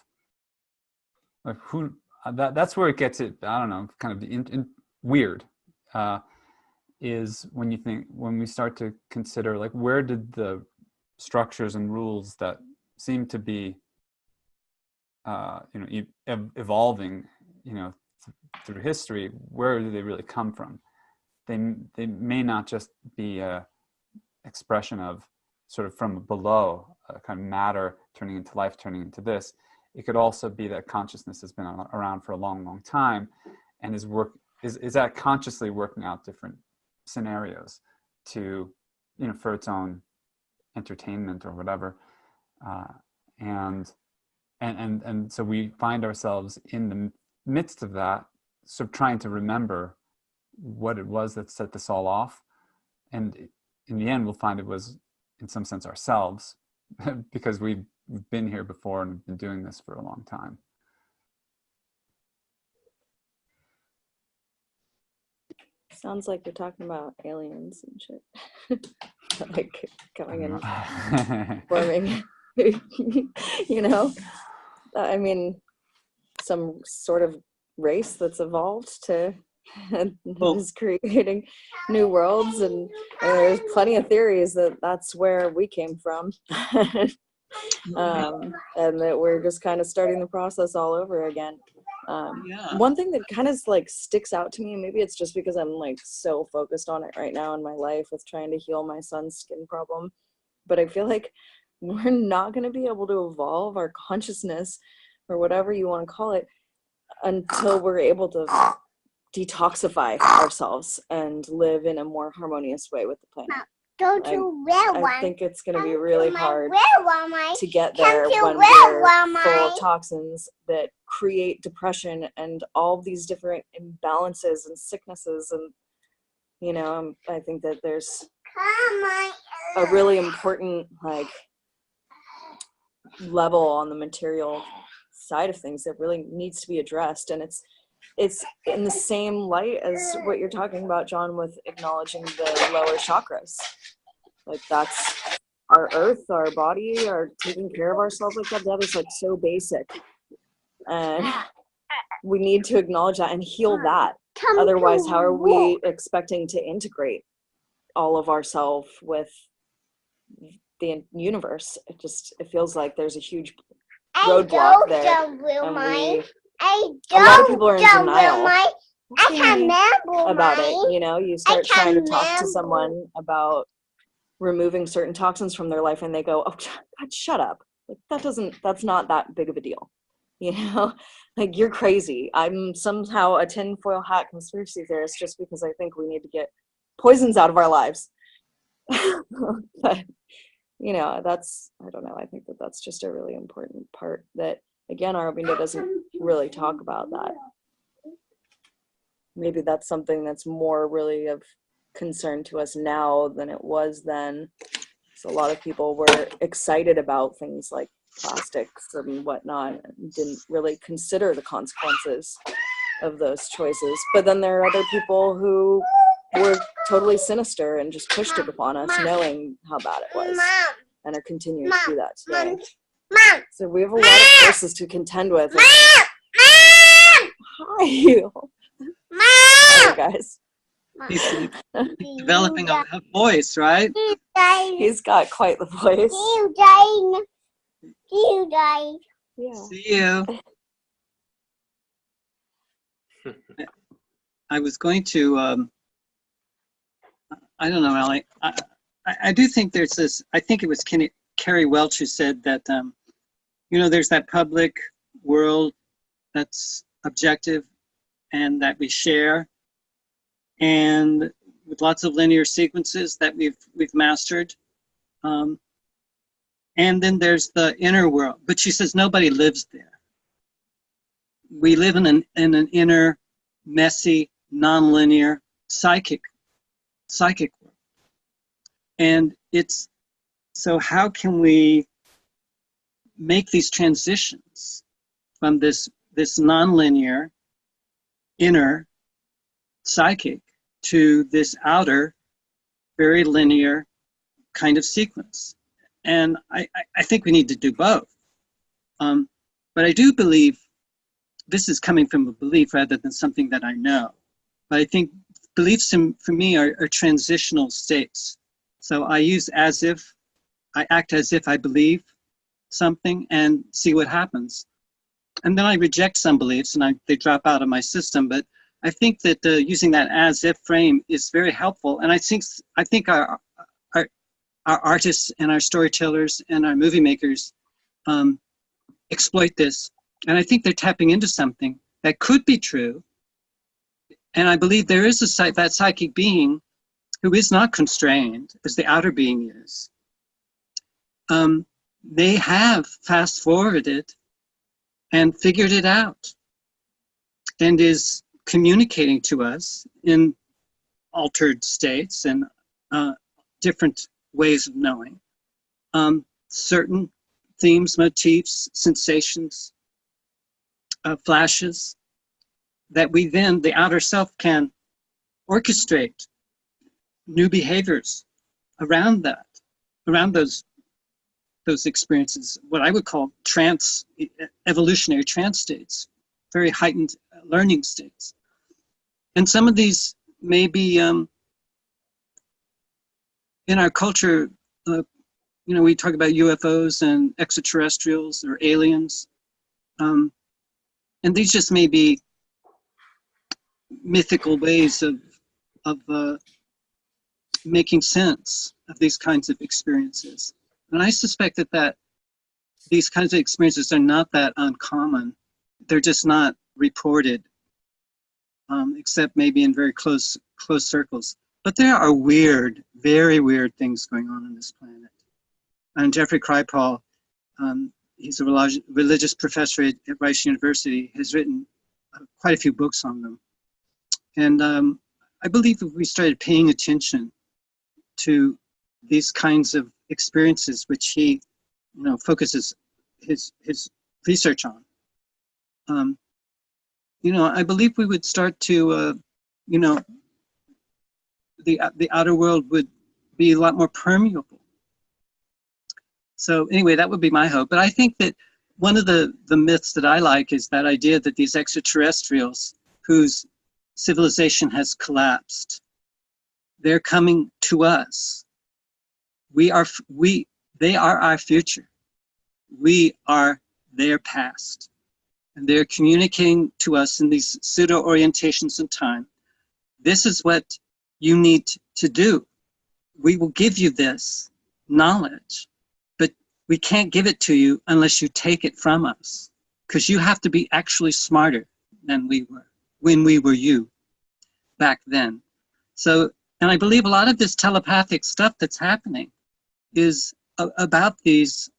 like that's where it gets it, I don't know, kind of weird, is when we start to consider, like, where did the structures and rules that seem to be you know, evolving, you know, through history, where do they really come from? They may not just be a expression of sort of from below, kind of matter turning into life, turning into this. It could also be that consciousness has been around for a long time and is that consciously working out different scenarios to, you know, for its own entertainment or whatever. And so we find ourselves in the midst of that, sort of trying to remember what it was that set this all off. And in the end, we'll find it was, in some sense, ourselves, because we've been here before and been doing this for a long time. Sounds like you're talking about aliens and shit. Like coming in, forming, you know? I mean, some sort of race that's evolved to is creating new worlds, and there's plenty of theories that that's where we came from. And that we're just kind of starting the process all over again. One thing that kind of like sticks out to me, maybe it's just because I'm like so focused on it right now in my life with trying to heal my son's skin problem, but I feel like we're not going to be able to evolve our consciousness, or whatever you want to call it, until we're able to detoxify ourselves and live in a more harmonious way with the planet. I think it's going to be really hard to get there when we're full of toxins that create depression and all these different imbalances and sicknesses. And, you know, I think that there's a really important, like, level on the material side of things that really needs to be addressed. And it's in the same light as what you're talking about, John, with acknowledging the lower chakras. Like, that's our earth, our body, our taking care of ourselves like that is like so basic. And we need to acknowledge that and heal that. Otherwise, how are we expecting to integrate all of ourselves with the universe? It feels like there's a huge roadblock there. And a lot of people are in denial about it. You know, you start trying to talk to someone about removing certain toxins from their life, and they go, oh God, shut up. Like that's not that big of a deal. You know, like, you're crazy. I'm somehow a tinfoil hat conspiracy theorist just because I think we need to get poisons out of our lives. But, you know, I don't know. I think that's just a really important part that, again, Aurobindo doesn't really talk about that. Maybe that's something that's more really of concern to us now than it was then. So a lot of people were excited about things like plastics and whatnot and didn't really consider the consequences of those choices. But then there are other people who were totally sinister and just pushed it upon us, knowing how bad it was, and are continuing to do that today. So we have a lot of forces to contend with. Hi, hi guys. He's developing a voice, right? He's got quite the voice. Yeah. See you. I was going to, I don't know, Allie. I do think there's this, I think it was Carrie Welch who said that, you know, there's that public world that's objective and that we share, and with lots of linear sequences that we've mastered. And then there's the inner world, but she says nobody lives there. We live in an inner, messy, nonlinear, psychic world. And it's, so how can we make these transitions from this nonlinear, inner, psychic to this outer, very linear kind of sequence? And I think we need to do both. But I do believe, this is coming from a belief rather than something that I know, but I think beliefs for me are transitional states. So I use as if, I act as if I believe something and see what happens. And then I reject some beliefs and they drop out of my system. But I think that using that as if frame is very helpful. And I think our artists and our storytellers and our movie makers exploit this. And I think they're tapping into something that could be true. And I believe there is that psychic being who is not constrained, as the outer being is. They have fast-forwarded and figured it out and is communicating to us in altered states and different ways of knowing certain themes, motifs, sensations, flashes that we then, the outer self, can orchestrate new behaviors around that, around those experiences, what I would call evolutionary trance states, very heightened learning states. And some of these may be, in our culture, you know, we talk about UFOs and extraterrestrials or aliens. And these just may be mythical ways of making sense of these kinds of experiences. And I suspect that these kinds of experiences are not that uncommon. They're just not reported, except maybe in very close circles. But there are weird, very weird things going on this planet. And Geoffrey Kripal, he's a religious professor at Rice University, has written quite a few books on them. And I believe if we started paying attention to these kinds of experiences, which he, you know, focuses his research on, you know, I believe we would start to, you know, the outer world would be a lot more permeable. So anyway, that would be my hope. But I think that one of the myths that I like is that idea that these extraterrestrials whose civilization has collapsed, they're coming to us. They are our future. We are their past. And they're communicating to us in these pseudo-orientations in time. This is what you need to do. we will give you this knowledge, but we can't give it to you unless you take it from us, because you have to be actually smarter than we were when we were you back then. So, and I believe a lot of this telepathic stuff that's happening is about these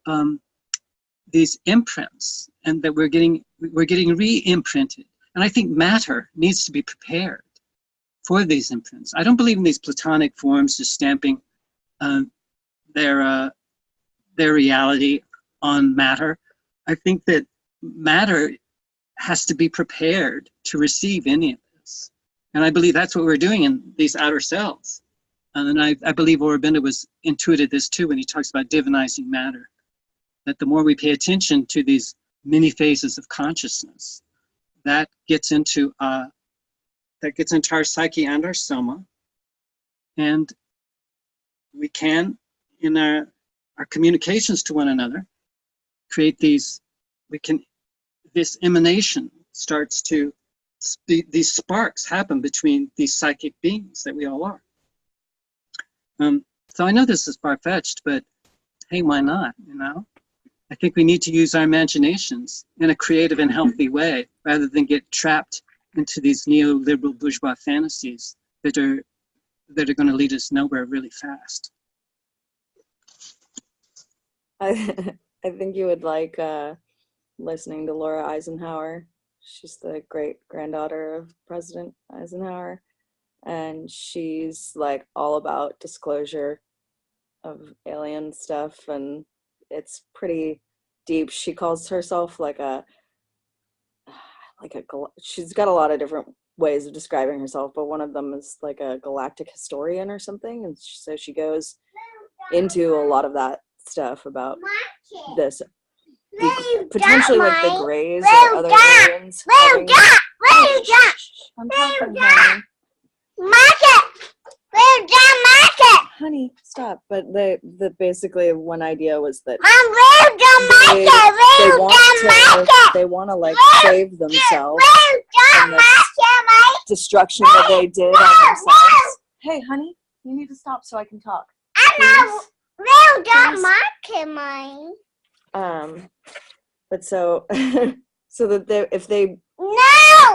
imprints, and that we're getting re-imprinted. And I think matter needs to be prepared for these imprints. I don't believe in these platonic forms just stamping their reality on matter. I think that matter has to be prepared to receive any of this. And I believe that's what we're doing in these outer cells. And I believe Aurobindo was intuited this too when he talks about divinizing matter. That the more we pay attention to these many phases of consciousness, that gets into our psyche and our soma, and we can, in our communications to one another, create these. This emanation starts to. These sparks happen between these psychic beings that we all are. So I know this is far-fetched, but hey, why not? You know. I think we need to use our imaginations in a creative and healthy way, rather than get trapped into these neoliberal bourgeois fantasies that are going to lead us nowhere really fast. I think you would like listening to Laura Eisenhower. She's the great granddaughter of President Eisenhower, and she's like all about disclosure of alien stuff, and it's pretty deep. She calls herself she's got a lot of different ways of describing herself, but one of them is like a galactic historian or something. And so she goes into a lot of that stuff about this, potentially like the Greys or other aliens. I'm talking, honey. Honey, stop. But the basically one idea was that they want to like save themselves from this destruction that they did on themselves. Hey, honey, you need to stop so I can talk. But so so that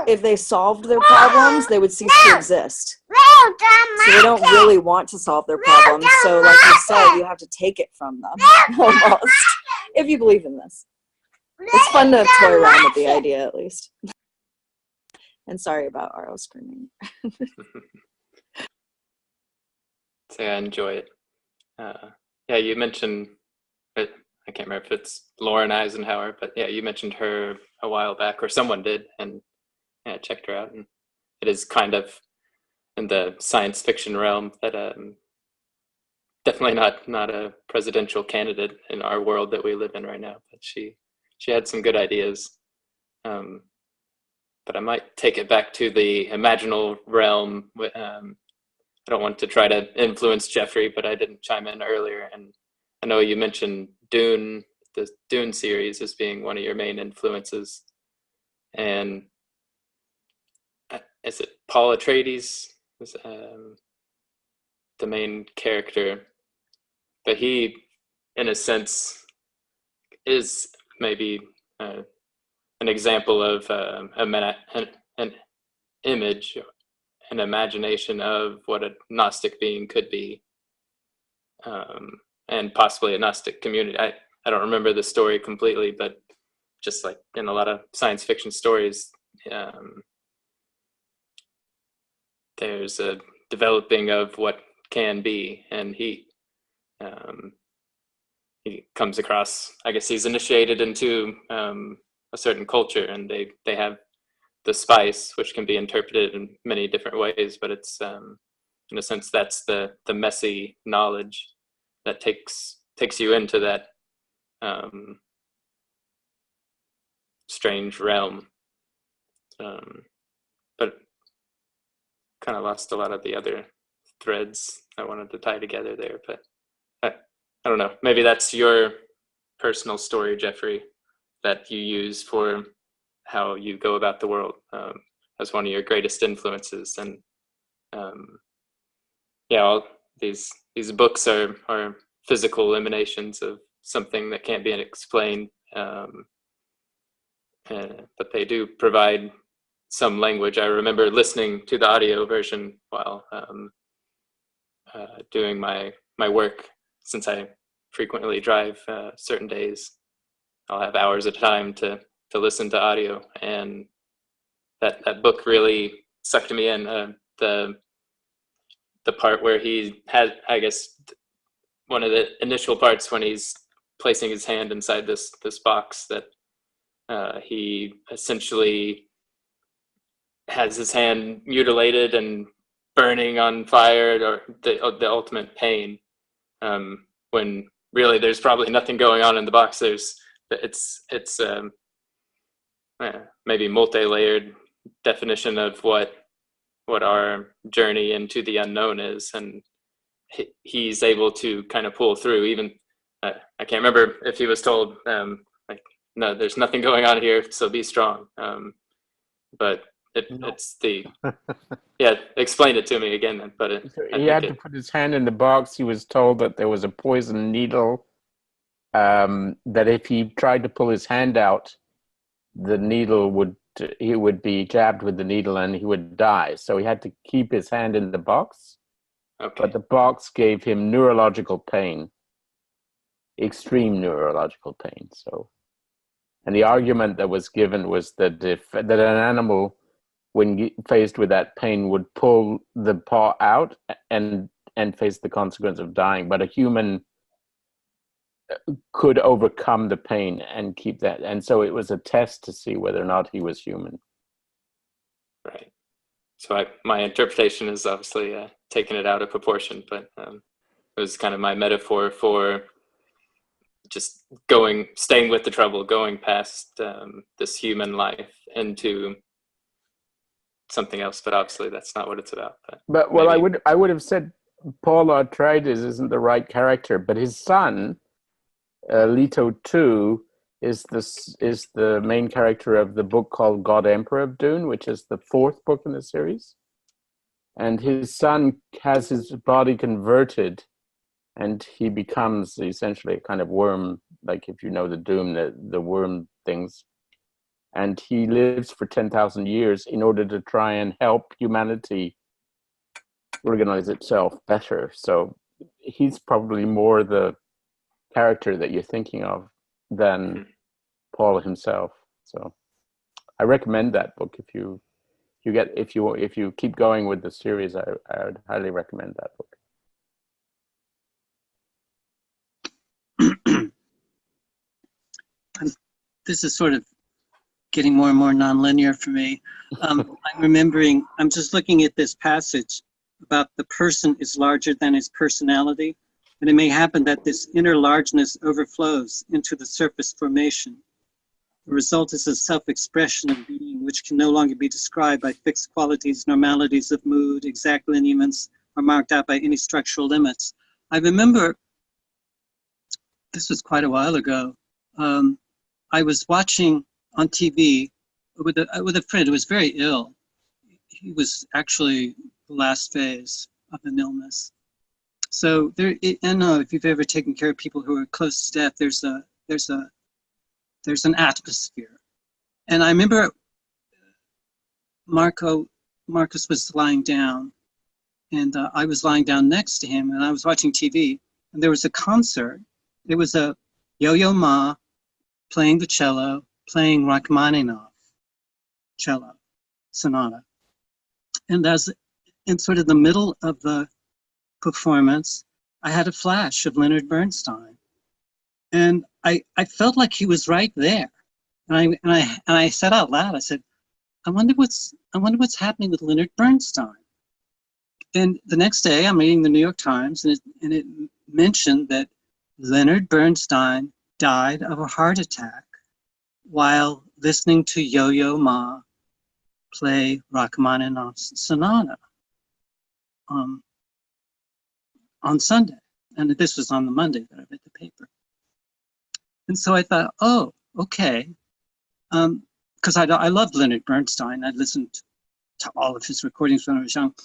if they solved their problems, they would cease to exist. So they don't really want to solve their problems. So like you said, you have to take it from them, almost, if you believe in this. It's fun to toy around with the idea, at least. And sorry about Aro screaming. So I enjoy it. Yeah, you mentioned, I can't remember if it's Lauren Eisenhower, but yeah, you mentioned her a while back, or someone did, and yeah, I checked her out. And it is kind of in the science fiction realm that definitely not a presidential candidate in our world that we live in right now, but she had some good ideas. But I might take it back to the imaginal realm. I don't want to try to influence Geoffrey, but I didn't chime in earlier. And I know you mentioned Dune, the Dune series, as being one of your main influences. And is it Paul Atreides? Was the main character, but he, in a sense, is maybe an example of an image, an imagination of what a Gnostic being could be, and possibly a Gnostic community. I don't remember the story completely, but just like in a lot of science fiction stories, there's a developing of what can be, and he comes across, I guess he's initiated into a certain culture, and they have the spice, which can be interpreted in many different ways, but it's in a sense that's the messy knowledge that takes you into that strange realm, but kind of lost a lot of the other threads I wanted to tie together there. But I don't know, maybe that's your personal story, Geoffrey, that you use for how you go about the world, as one of your greatest influences. And yeah, all these these books are physical emanations of something that can't be explained, but they do provide some language. I remember listening to the audio version while doing my work, since I frequently drive certain days. I'll have hours at a time to listen to audio, and that book really sucked me in. The part where he had, I guess, one of the initial parts when he's placing his hand inside this box, that he essentially has his hand mutilated and burning on fire, or the ultimate pain, when really there's probably nothing going on in the box. It's maybe multi-layered definition of what our journey into the unknown is, and he's able to kind of pull through. Even I can't remember if he was told like, no, there's nothing going on here, so be strong, but it's the explain it to me again. But he had to put his hand in the box. He was told that there was a poison needle, that if he tried to pull his hand out, the needle he would be jabbed with the needle and he would die. So he had to keep his hand in the box. Okay. But the box gave him neurological pain, extreme neurological pain. So, and the argument that was given was that an animal, when faced with that pain, would pull the paw out and face the consequence of dying, but a human could overcome the pain and keep that. And so it was a test to see whether or not he was human. Right. So my interpretation is obviously taking it out of proportion, but it was kind of my metaphor for just staying with the trouble, going past this human life into something else. But obviously that's not what it's about. But well, I would have said Paul Atreides isn't the right character, but his son, Leto II, is the main character of the book called God Emperor of Dune, which is the 4th book in the series. And his son has his body converted, and he becomes essentially a kind of worm, like if you know the Doom, the worm things. And he lives for 10,000 years in order to try and help humanity organize itself better. So he's probably more the character that you're thinking of than Paul himself. So I recommend that book. If you keep going with the series, I would highly recommend that book. This is sort of getting more and more nonlinear for me. I'm just looking at this passage about the person is larger than his personality. And it may happen that this inner largeness overflows into the surface formation. The result is a self-expression of being which can no longer be described by fixed qualities, normalities of mood, exact lineaments, or marked out by any structural limits. I remember, this was quite a while ago, I was watching on TV with a friend who was very ill. He was actually the last phase of an illness. So if you've ever taken care of people who are close to death, there's an atmosphere. And I remember Marcus was lying down, and I was lying down next to him, and I was watching TV, and there was a concert. It was a Yo-Yo Ma playing the cello, playing Rachmaninoff cello sonata. And as in sort of the middle of the performance, I had a flash of Leonard Bernstein, and I felt like he was right there, and I said out loud, I said, I wonder what's happening with Leonard Bernstein. And the next day, I'm reading the New York Times, and it mentioned that Leonard Bernstein died of a heart attack while listening to Yo-Yo Ma play Rachmaninoff's sonata on Sunday. And this was on the Monday that I read the paper. And so I thought, oh, okay. Because I loved Leonard Bernstein. I'd listened to all of his recordings when I was young.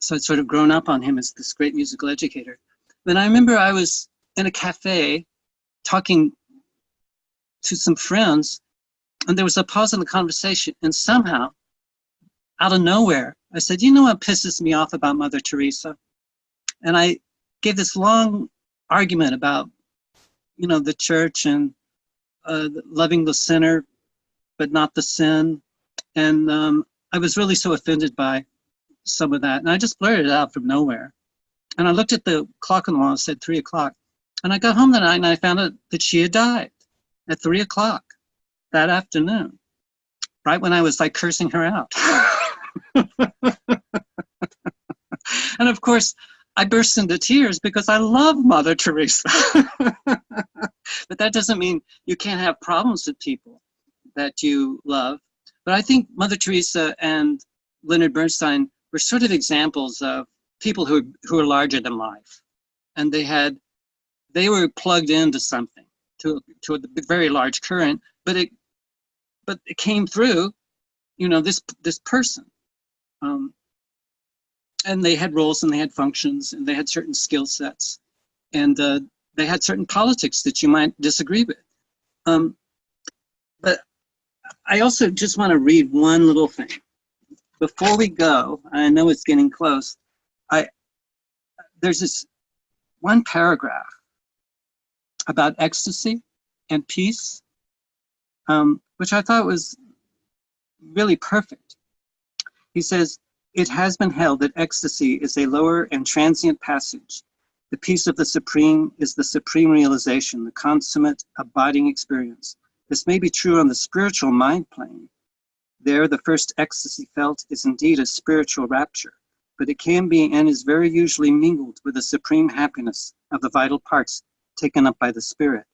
So I'd sort of grown up on him as this great musical educator. Then I remember I was in a cafe talking to some friends, and there was a pause in the conversation, and somehow, out of nowhere, I said, you know what pisses me off about Mother Teresa? And I gave this long argument about, you know, the church and loving the sinner, but not the sin. And I was really so offended by some of that. And I just blurted it out from nowhere. And I looked at the clock on the wall and said 3 o'clock. And I got home that night and I found out that she had died at 3 o'clock that afternoon, right when I was like cursing her out. And of course, I burst into tears because I love Mother Teresa. But that doesn't mean you can't have problems with people that you love. But I think Mother Teresa and Leonard Bernstein were sort of examples of people who are larger than life. And they were plugged into something, to a very large current, but it came through, you know, this person. And they had roles and they had functions and they had certain skill sets, and they had certain politics that you might disagree with. But I also just want to read one little thing. Before we go, I know it's getting close, there's this one paragraph about ecstasy and peace, which I thought was really perfect. He says, "It has been held that ecstasy is a lower and transient passage. The peace of the supreme is the supreme realization, the consummate abiding experience. This may be true on the spiritual mind plane. There, the first ecstasy felt is indeed a spiritual rapture, but it can be and is very usually mingled with the supreme happiness of the vital parts taken up by the spirit.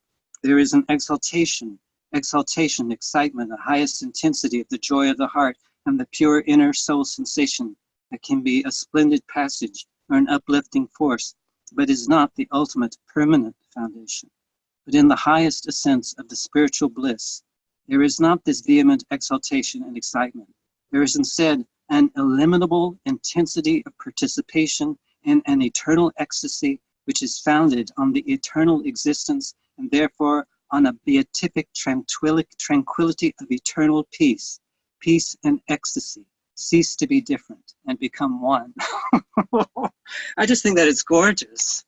There is an exaltation, excitement, the highest intensity of the joy of the heart and the pure inner soul sensation that can be a splendid passage or an uplifting force, but is not the ultimate permanent foundation. But in the highest ascents of the spiritual bliss, there is not this vehement exaltation and excitement. There is instead an illimitable intensity of participation in an eternal ecstasy which is founded on the eternal existence and therefore on a beatific tranquility of eternal peace. Peace and ecstasy cease to be different and become one." I just think that it's gorgeous.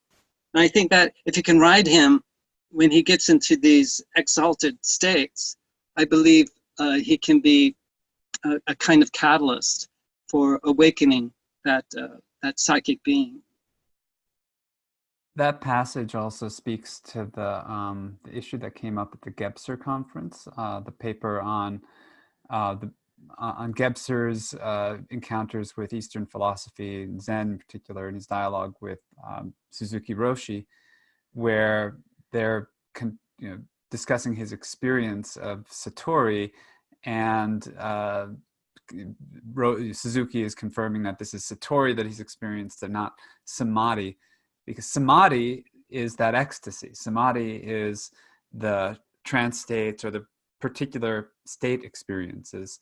And I think that if you can ride him when he gets into these exalted states, I believe he can be a kind of catalyst for awakening that psychic being. That passage also speaks to the issue that came up at the Gebser conference, the paper on Gebser's encounters with Eastern philosophy, Zen in particular, in his dialogue with Suzuki Roshi, where they're discussing his experience of Satori, and Suzuki is confirming that this is Satori that he's experienced and not Samadhi, because Samadhi is that ecstasy. Samadhi is the trance states or the particular state experiences,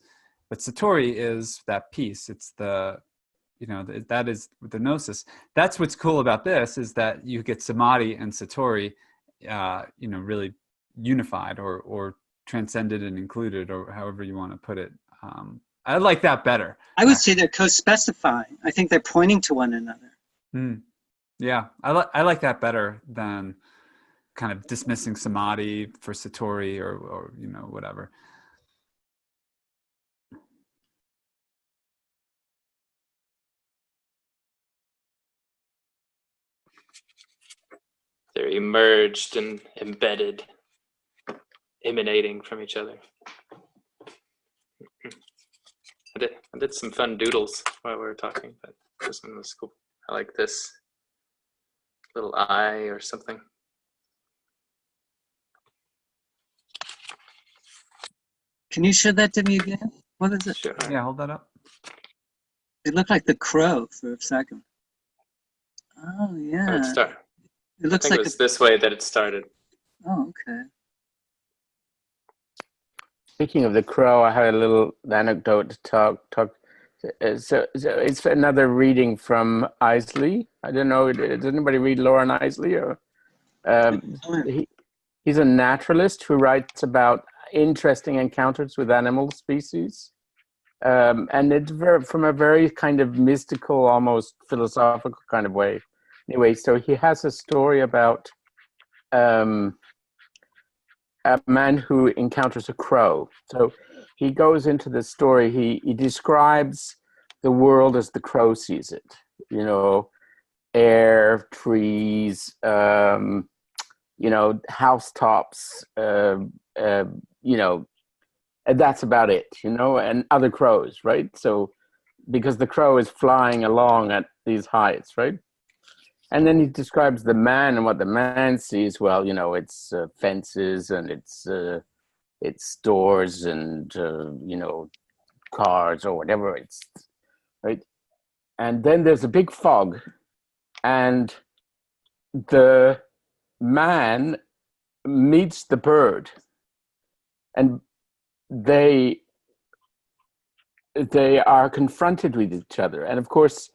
but Satori is that peace. It's the, that is the gnosis. That's what's cool about this, is that you get Samadhi and Satori, really unified or transcended and included, or however you want to put it. I like that better. I would say they're co-specifying. I think they're pointing to one another. Yeah, I like that better than kind of dismissing Samadhi for Satori or whatever. They're emerged and embedded, emanating from each other. I did some fun doodles while we were talking, but this one was cool. I like this little eye or something. Can you show that to me again? What is it? Sure. Yeah, hold that up. It looked like the crow for a second. Oh, yeah. It looks I think like it was this way that it started. Oh, okay. Speaking of the crow, I had a little anecdote to talk So it's another reading from Isley. I don't know. Does anybody read Lauren Isley? Or he's a naturalist who writes about interesting encounters with animal species, and it's from a very kind of mystical, almost philosophical kind of way. Anyway, so he has a story about a man who encounters a crow. So he goes into the story. He describes the world as the crow sees it. You know, air, trees, housetops. And that's about it. And other crows, right? So because the crow is flying along at these heights, right? And then he describes the man and what the man sees. Well, it's fences and it's stores and cars or whatever it's, right? And then there's a big fog, and the man meets the bird, and they are confronted with each other, and of course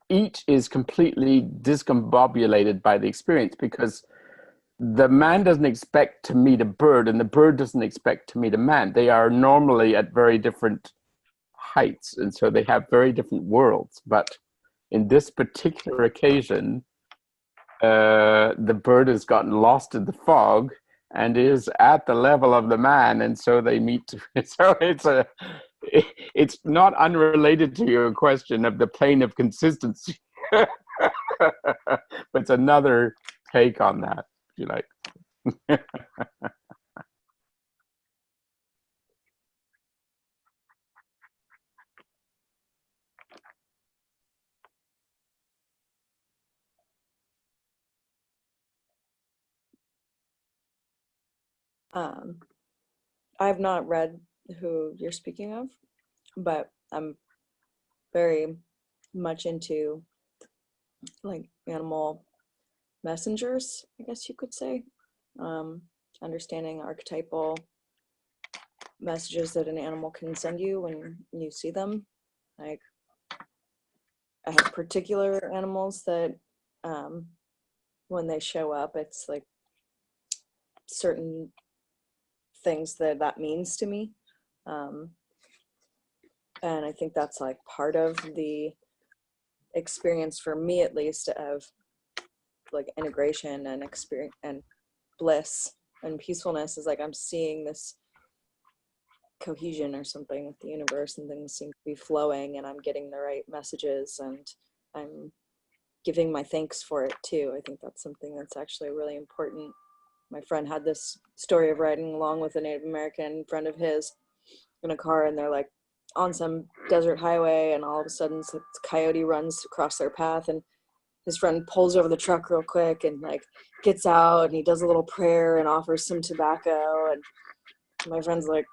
each is completely discombobulated by the experience, because the man doesn't expect to meet a bird and the bird doesn't expect to meet a man. They are normally at very different heights, and so they have very different worlds. But in this particular occasion, the bird has gotten lost in the fog and is at the level of the man, and so they meet. So it's not unrelated to your question of the plane of consistency, but it's another take on that, if you like. I've not read who you're speaking of, but I'm very much into like animal messengers, I guess you could say. Understanding archetypal messages that an animal can send you when you see them. Like, I have particular animals that when they show up, it's like certain things that means to me. And I think that's like part of the experience, for me at least, of like integration and experience and bliss and peacefulness, is like I'm seeing this cohesion or something with the universe, and things seem to be flowing, and I'm getting the right messages, and I'm giving my thanks for it too. I think that's something that's actually really important. My friend had this story of riding along with a Native American friend of his in a car, and they're like on some desert highway, and all of a sudden this coyote runs across their path, and his friend pulls over the truck real quick and like gets out, and he does a little prayer and offers some tobacco, and my friend's like,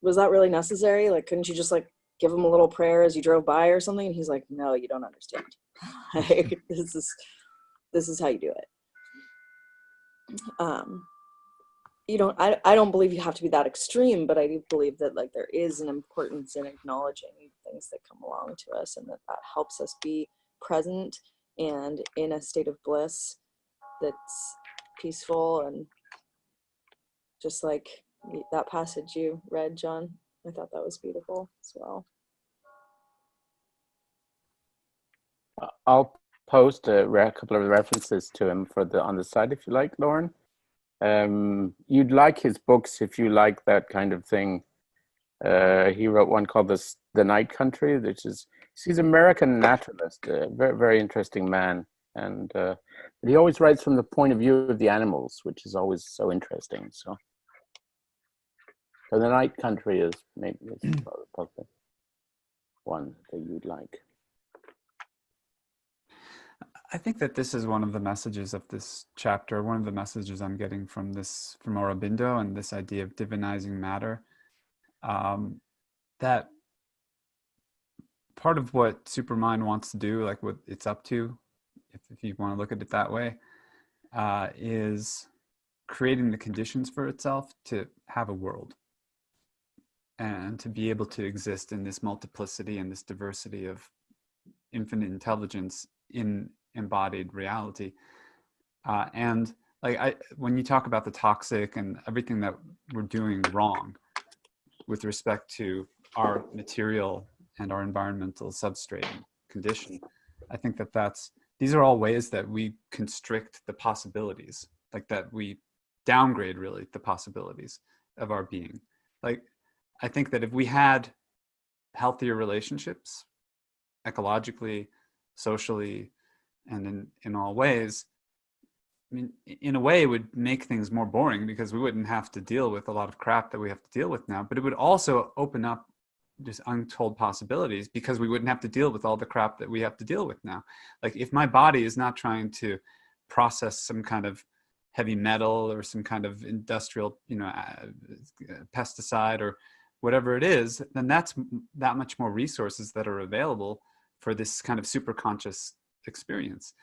was that really necessary? Like, couldn't you just like give him a little prayer as you drove by or something? And he's like, no, you don't understand. Like, this is how you do it. I don't believe you have to be that extreme, but I do believe that like there is an importance in acknowledging things that come along to us, and that helps us be present and in a state of bliss that's peaceful. And just like that passage you read, John, I thought that was beautiful as well. I'll post a couple of references to him on the site if you like, Lauren. You'd like his books if you like that kind of thing. He wrote one called The Night Country, which is, he's an American naturalist, a very, very interesting man. And he always writes from the point of view of the animals, which is always so interesting. So The Night Country is maybe probably one that you'd like. I think that this is one of the messages of this chapter, one of the messages I'm getting from Aurobindo, and this idea of divinizing matter. That part of what Supermind wants to do, like what it's up to, if you want to look at it that way, is creating the conditions for itself to have a world. and to be able to exist in this multiplicity and this diversity of infinite intelligence in embodied reality. And like when you talk about the toxic and everything that we're doing wrong with respect to our material and our environmental substrate and condition, I think these are all ways that we constrict the possibilities, like that we downgrade really the possibilities of our being. Like, I think that if we had healthier relationships, ecologically, socially, and in all ways, I mean, in a way, it would make things more boring because we wouldn't have to deal with a lot of crap that we have to deal with now. But it would also open up just untold possibilities because we wouldn't have to deal with all the crap that we have to deal with now. Like, if my body is not trying to process some kind of heavy metal or some kind of industrial, pesticide or whatever it is, then that's that much more resources that are available for this kind of super conscious experience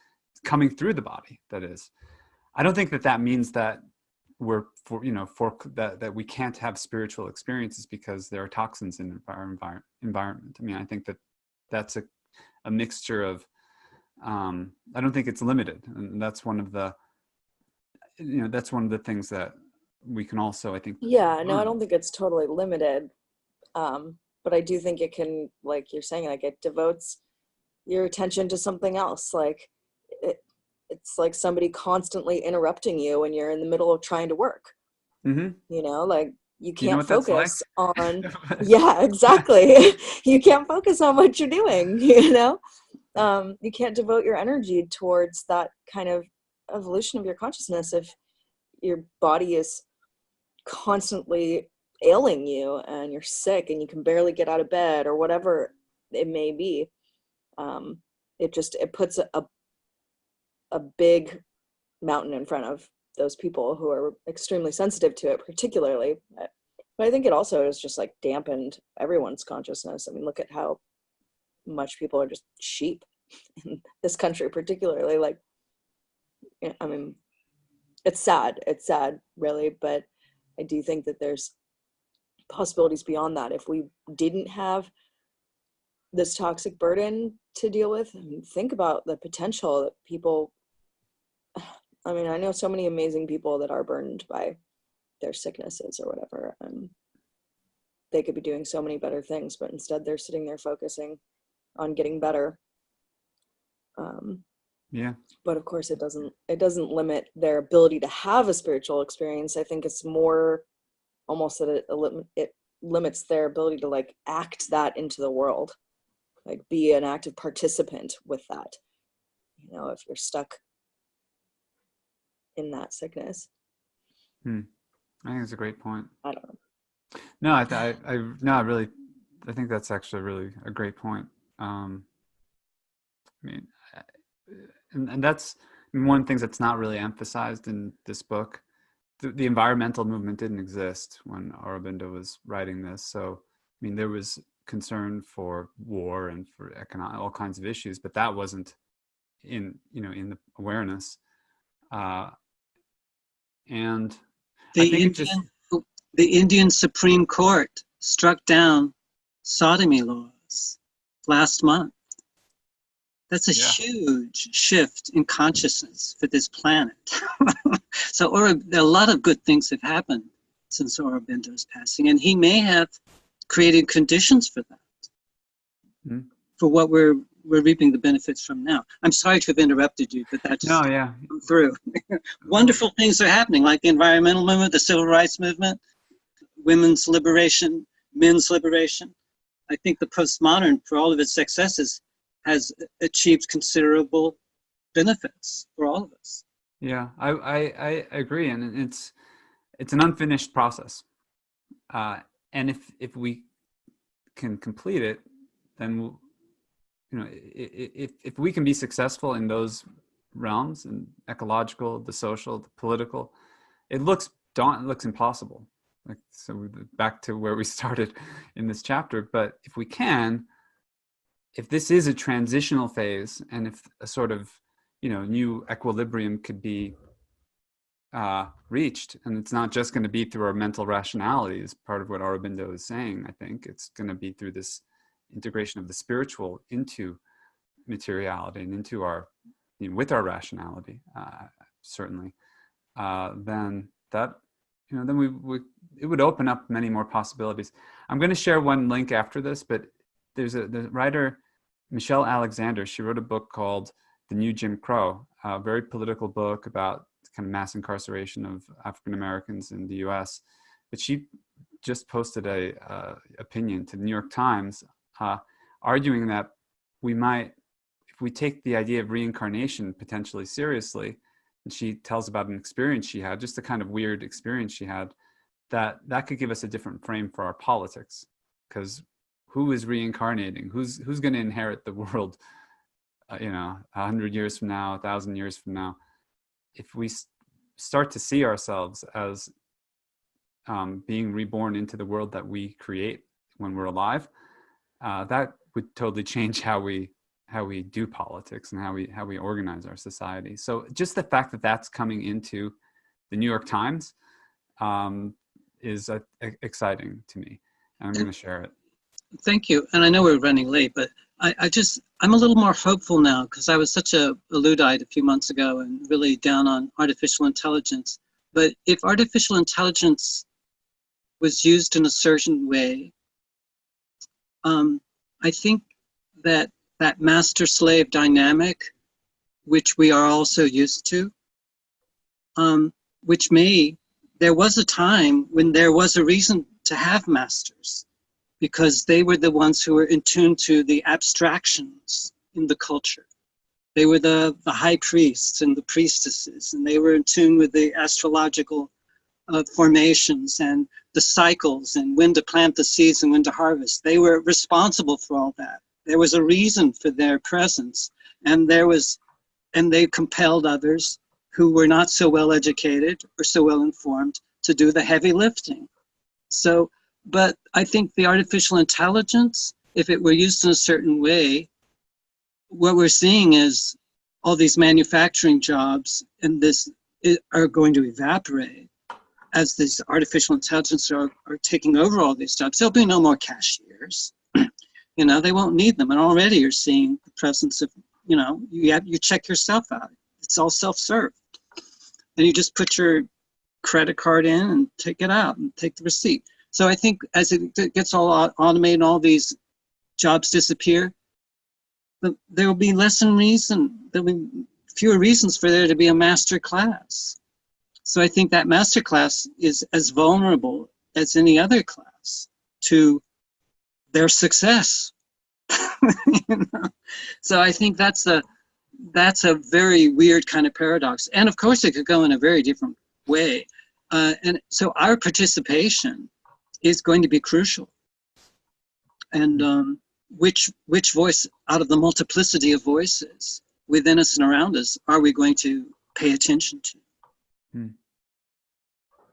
coming through the body. That is, I don't think that means that that we can't have spiritual experiences because there are toxins in our environment. I mean, I think that that's a mixture of, I don't think it's limited. And that's one of the, that's one of the things that we can also, I think. Yeah, no, I don't think it's totally limited. But I do think it can, like you're saying, like it devotes your attention to something else. Like it's like somebody constantly interrupting you when you're in the middle of trying to work. Mm-hmm. Like you can't focus like? on, yeah, exactly. You can't focus on what you're doing, you can't devote your energy towards that kind of evolution of your consciousness if your body is constantly ailing you and you're sick and you can barely get out of bed or whatever it may be. It puts a big mountain in front of those people who are extremely sensitive to it, particularly. But I think it also has just like dampened everyone's consciousness. I mean, look at how much people are just sheep in this country, particularly. Like, I mean, it's sad. It's sad, really. But I do think that there's possibilities beyond that. If we didn't have this toxic burden to deal with, I mean, think about the potential that people, I mean, I know so many amazing people that are burdened by their sicknesses or whatever, and they could be doing so many better things, but instead they're sitting there focusing on getting better. Yeah. But of course it doesn't limit their ability to have a spiritual experience. I think it's more almost that it limits their ability to like act that into the world, like be an active participant with that, if you're stuck in that sickness. I think it's a great point. I don't know. No, I think that's actually really a great point. I mean, and that's one of the things that's not really emphasized in this book. The environmental movement didn't exist when Aurobindo was writing this. So, I mean, there was concern for war and for economic, all kinds of issues, but that wasn't in the awareness. And the Indian Supreme Court struck down sodomy laws last month. That's a huge shift in consciousness for this planet. So there are a lot of good things have happened since Aurobindo's passing, and he may have created conditions for that, for what we're reaping the benefits from now. I'm sorry to have interrupted you, but that just came through. Wonderful things are happening, like the environmental movement, the civil rights movement, women's liberation, men's liberation. I think the postmodern, for all of its successes, has achieved considerable benefits for all of us. Yeah, I agree, and it's an unfinished process, and if we can complete it, then if we can be successful in those realms, in ecological, the social, the political, it looks impossible. Like, so back to where we started in this chapter, but if we can. If this is a transitional phase, and if a sort of, new equilibrium could be reached. And it's not just going to be through our mental rationality, is part of what Aurobindo is saying. I think it's going to be through this integration of the spiritual into materiality and into our, with our rationality, certainly. Then that, then it would open up many more possibilities. I'm going to share one link after this, but there's the writer Michelle Alexander. She wrote a book called The New Jim Crow, a very political book about kind of mass incarceration of African Americans in the U.S. But she just posted a opinion to the New York Times, arguing that we might, if we take the idea of reincarnation potentially seriously, and she tells about an experience she had, just a kind of weird experience she had, that could give us a different frame for our politics. Because who is reincarnating? Who's going to inherit the world, 100 years from now, 1,000 years from now? If we start to see ourselves as being reborn into the world that we create when we're alive, that would totally change how we do politics and how we organize our society. So just the fact that that's coming into the New York Times is exciting to me, and I'm going to share it. Thank you. And I know we're running late, but I'm a little more hopeful now, because I was such a Luddite a few months ago and really down on artificial intelligence. But if artificial intelligence was used in a certain way, I think that master-slave dynamic, which we are also used to, there was a time when there was a reason to have masters, because they were the ones who were in tune to the abstractions in the culture. They were the high priests and the priestesses, and they were in tune with the astrological formations and the cycles and when to plant the seeds and when to harvest. They were responsible for all that. There was a reason for their presence, and they compelled others who were not so well educated or so well informed to do the heavy lifting. So, but I think the artificial intelligence, if it were used in a certain way, what we're seeing is all these manufacturing jobs and this are going to evaporate as these artificial intelligence are taking over all these jobs. There'll be no more cashiers. They won't need them. And already you're seeing the presence of, you check yourself out. It's all self-serve. And you just put your credit card in and take it out and take the receipt. So I think as it gets all automated and all these jobs disappear, there will be there'll be fewer reasons for there to be a master class. So I think that master class is as vulnerable as any other class to their success. So I think that's a very weird kind of paradox. And of course it could go in a very different way. And so our participation is going to be crucial. And which voice out of the multiplicity of voices within us and around us are we going to pay attention to?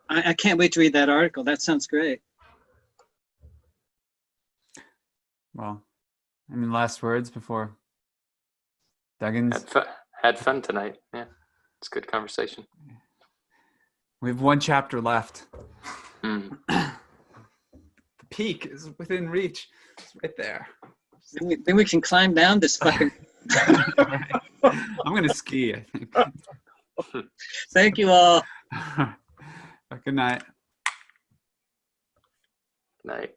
I can't wait to read that article. That sounds great. Well, last words before Duggins? Had fun tonight. Yeah, it's a good conversation. We have one chapter left. The peak is within reach. It's right there. Then we can climb down this fucking... I'm going to ski, I think. Thank you all. Good night. Night.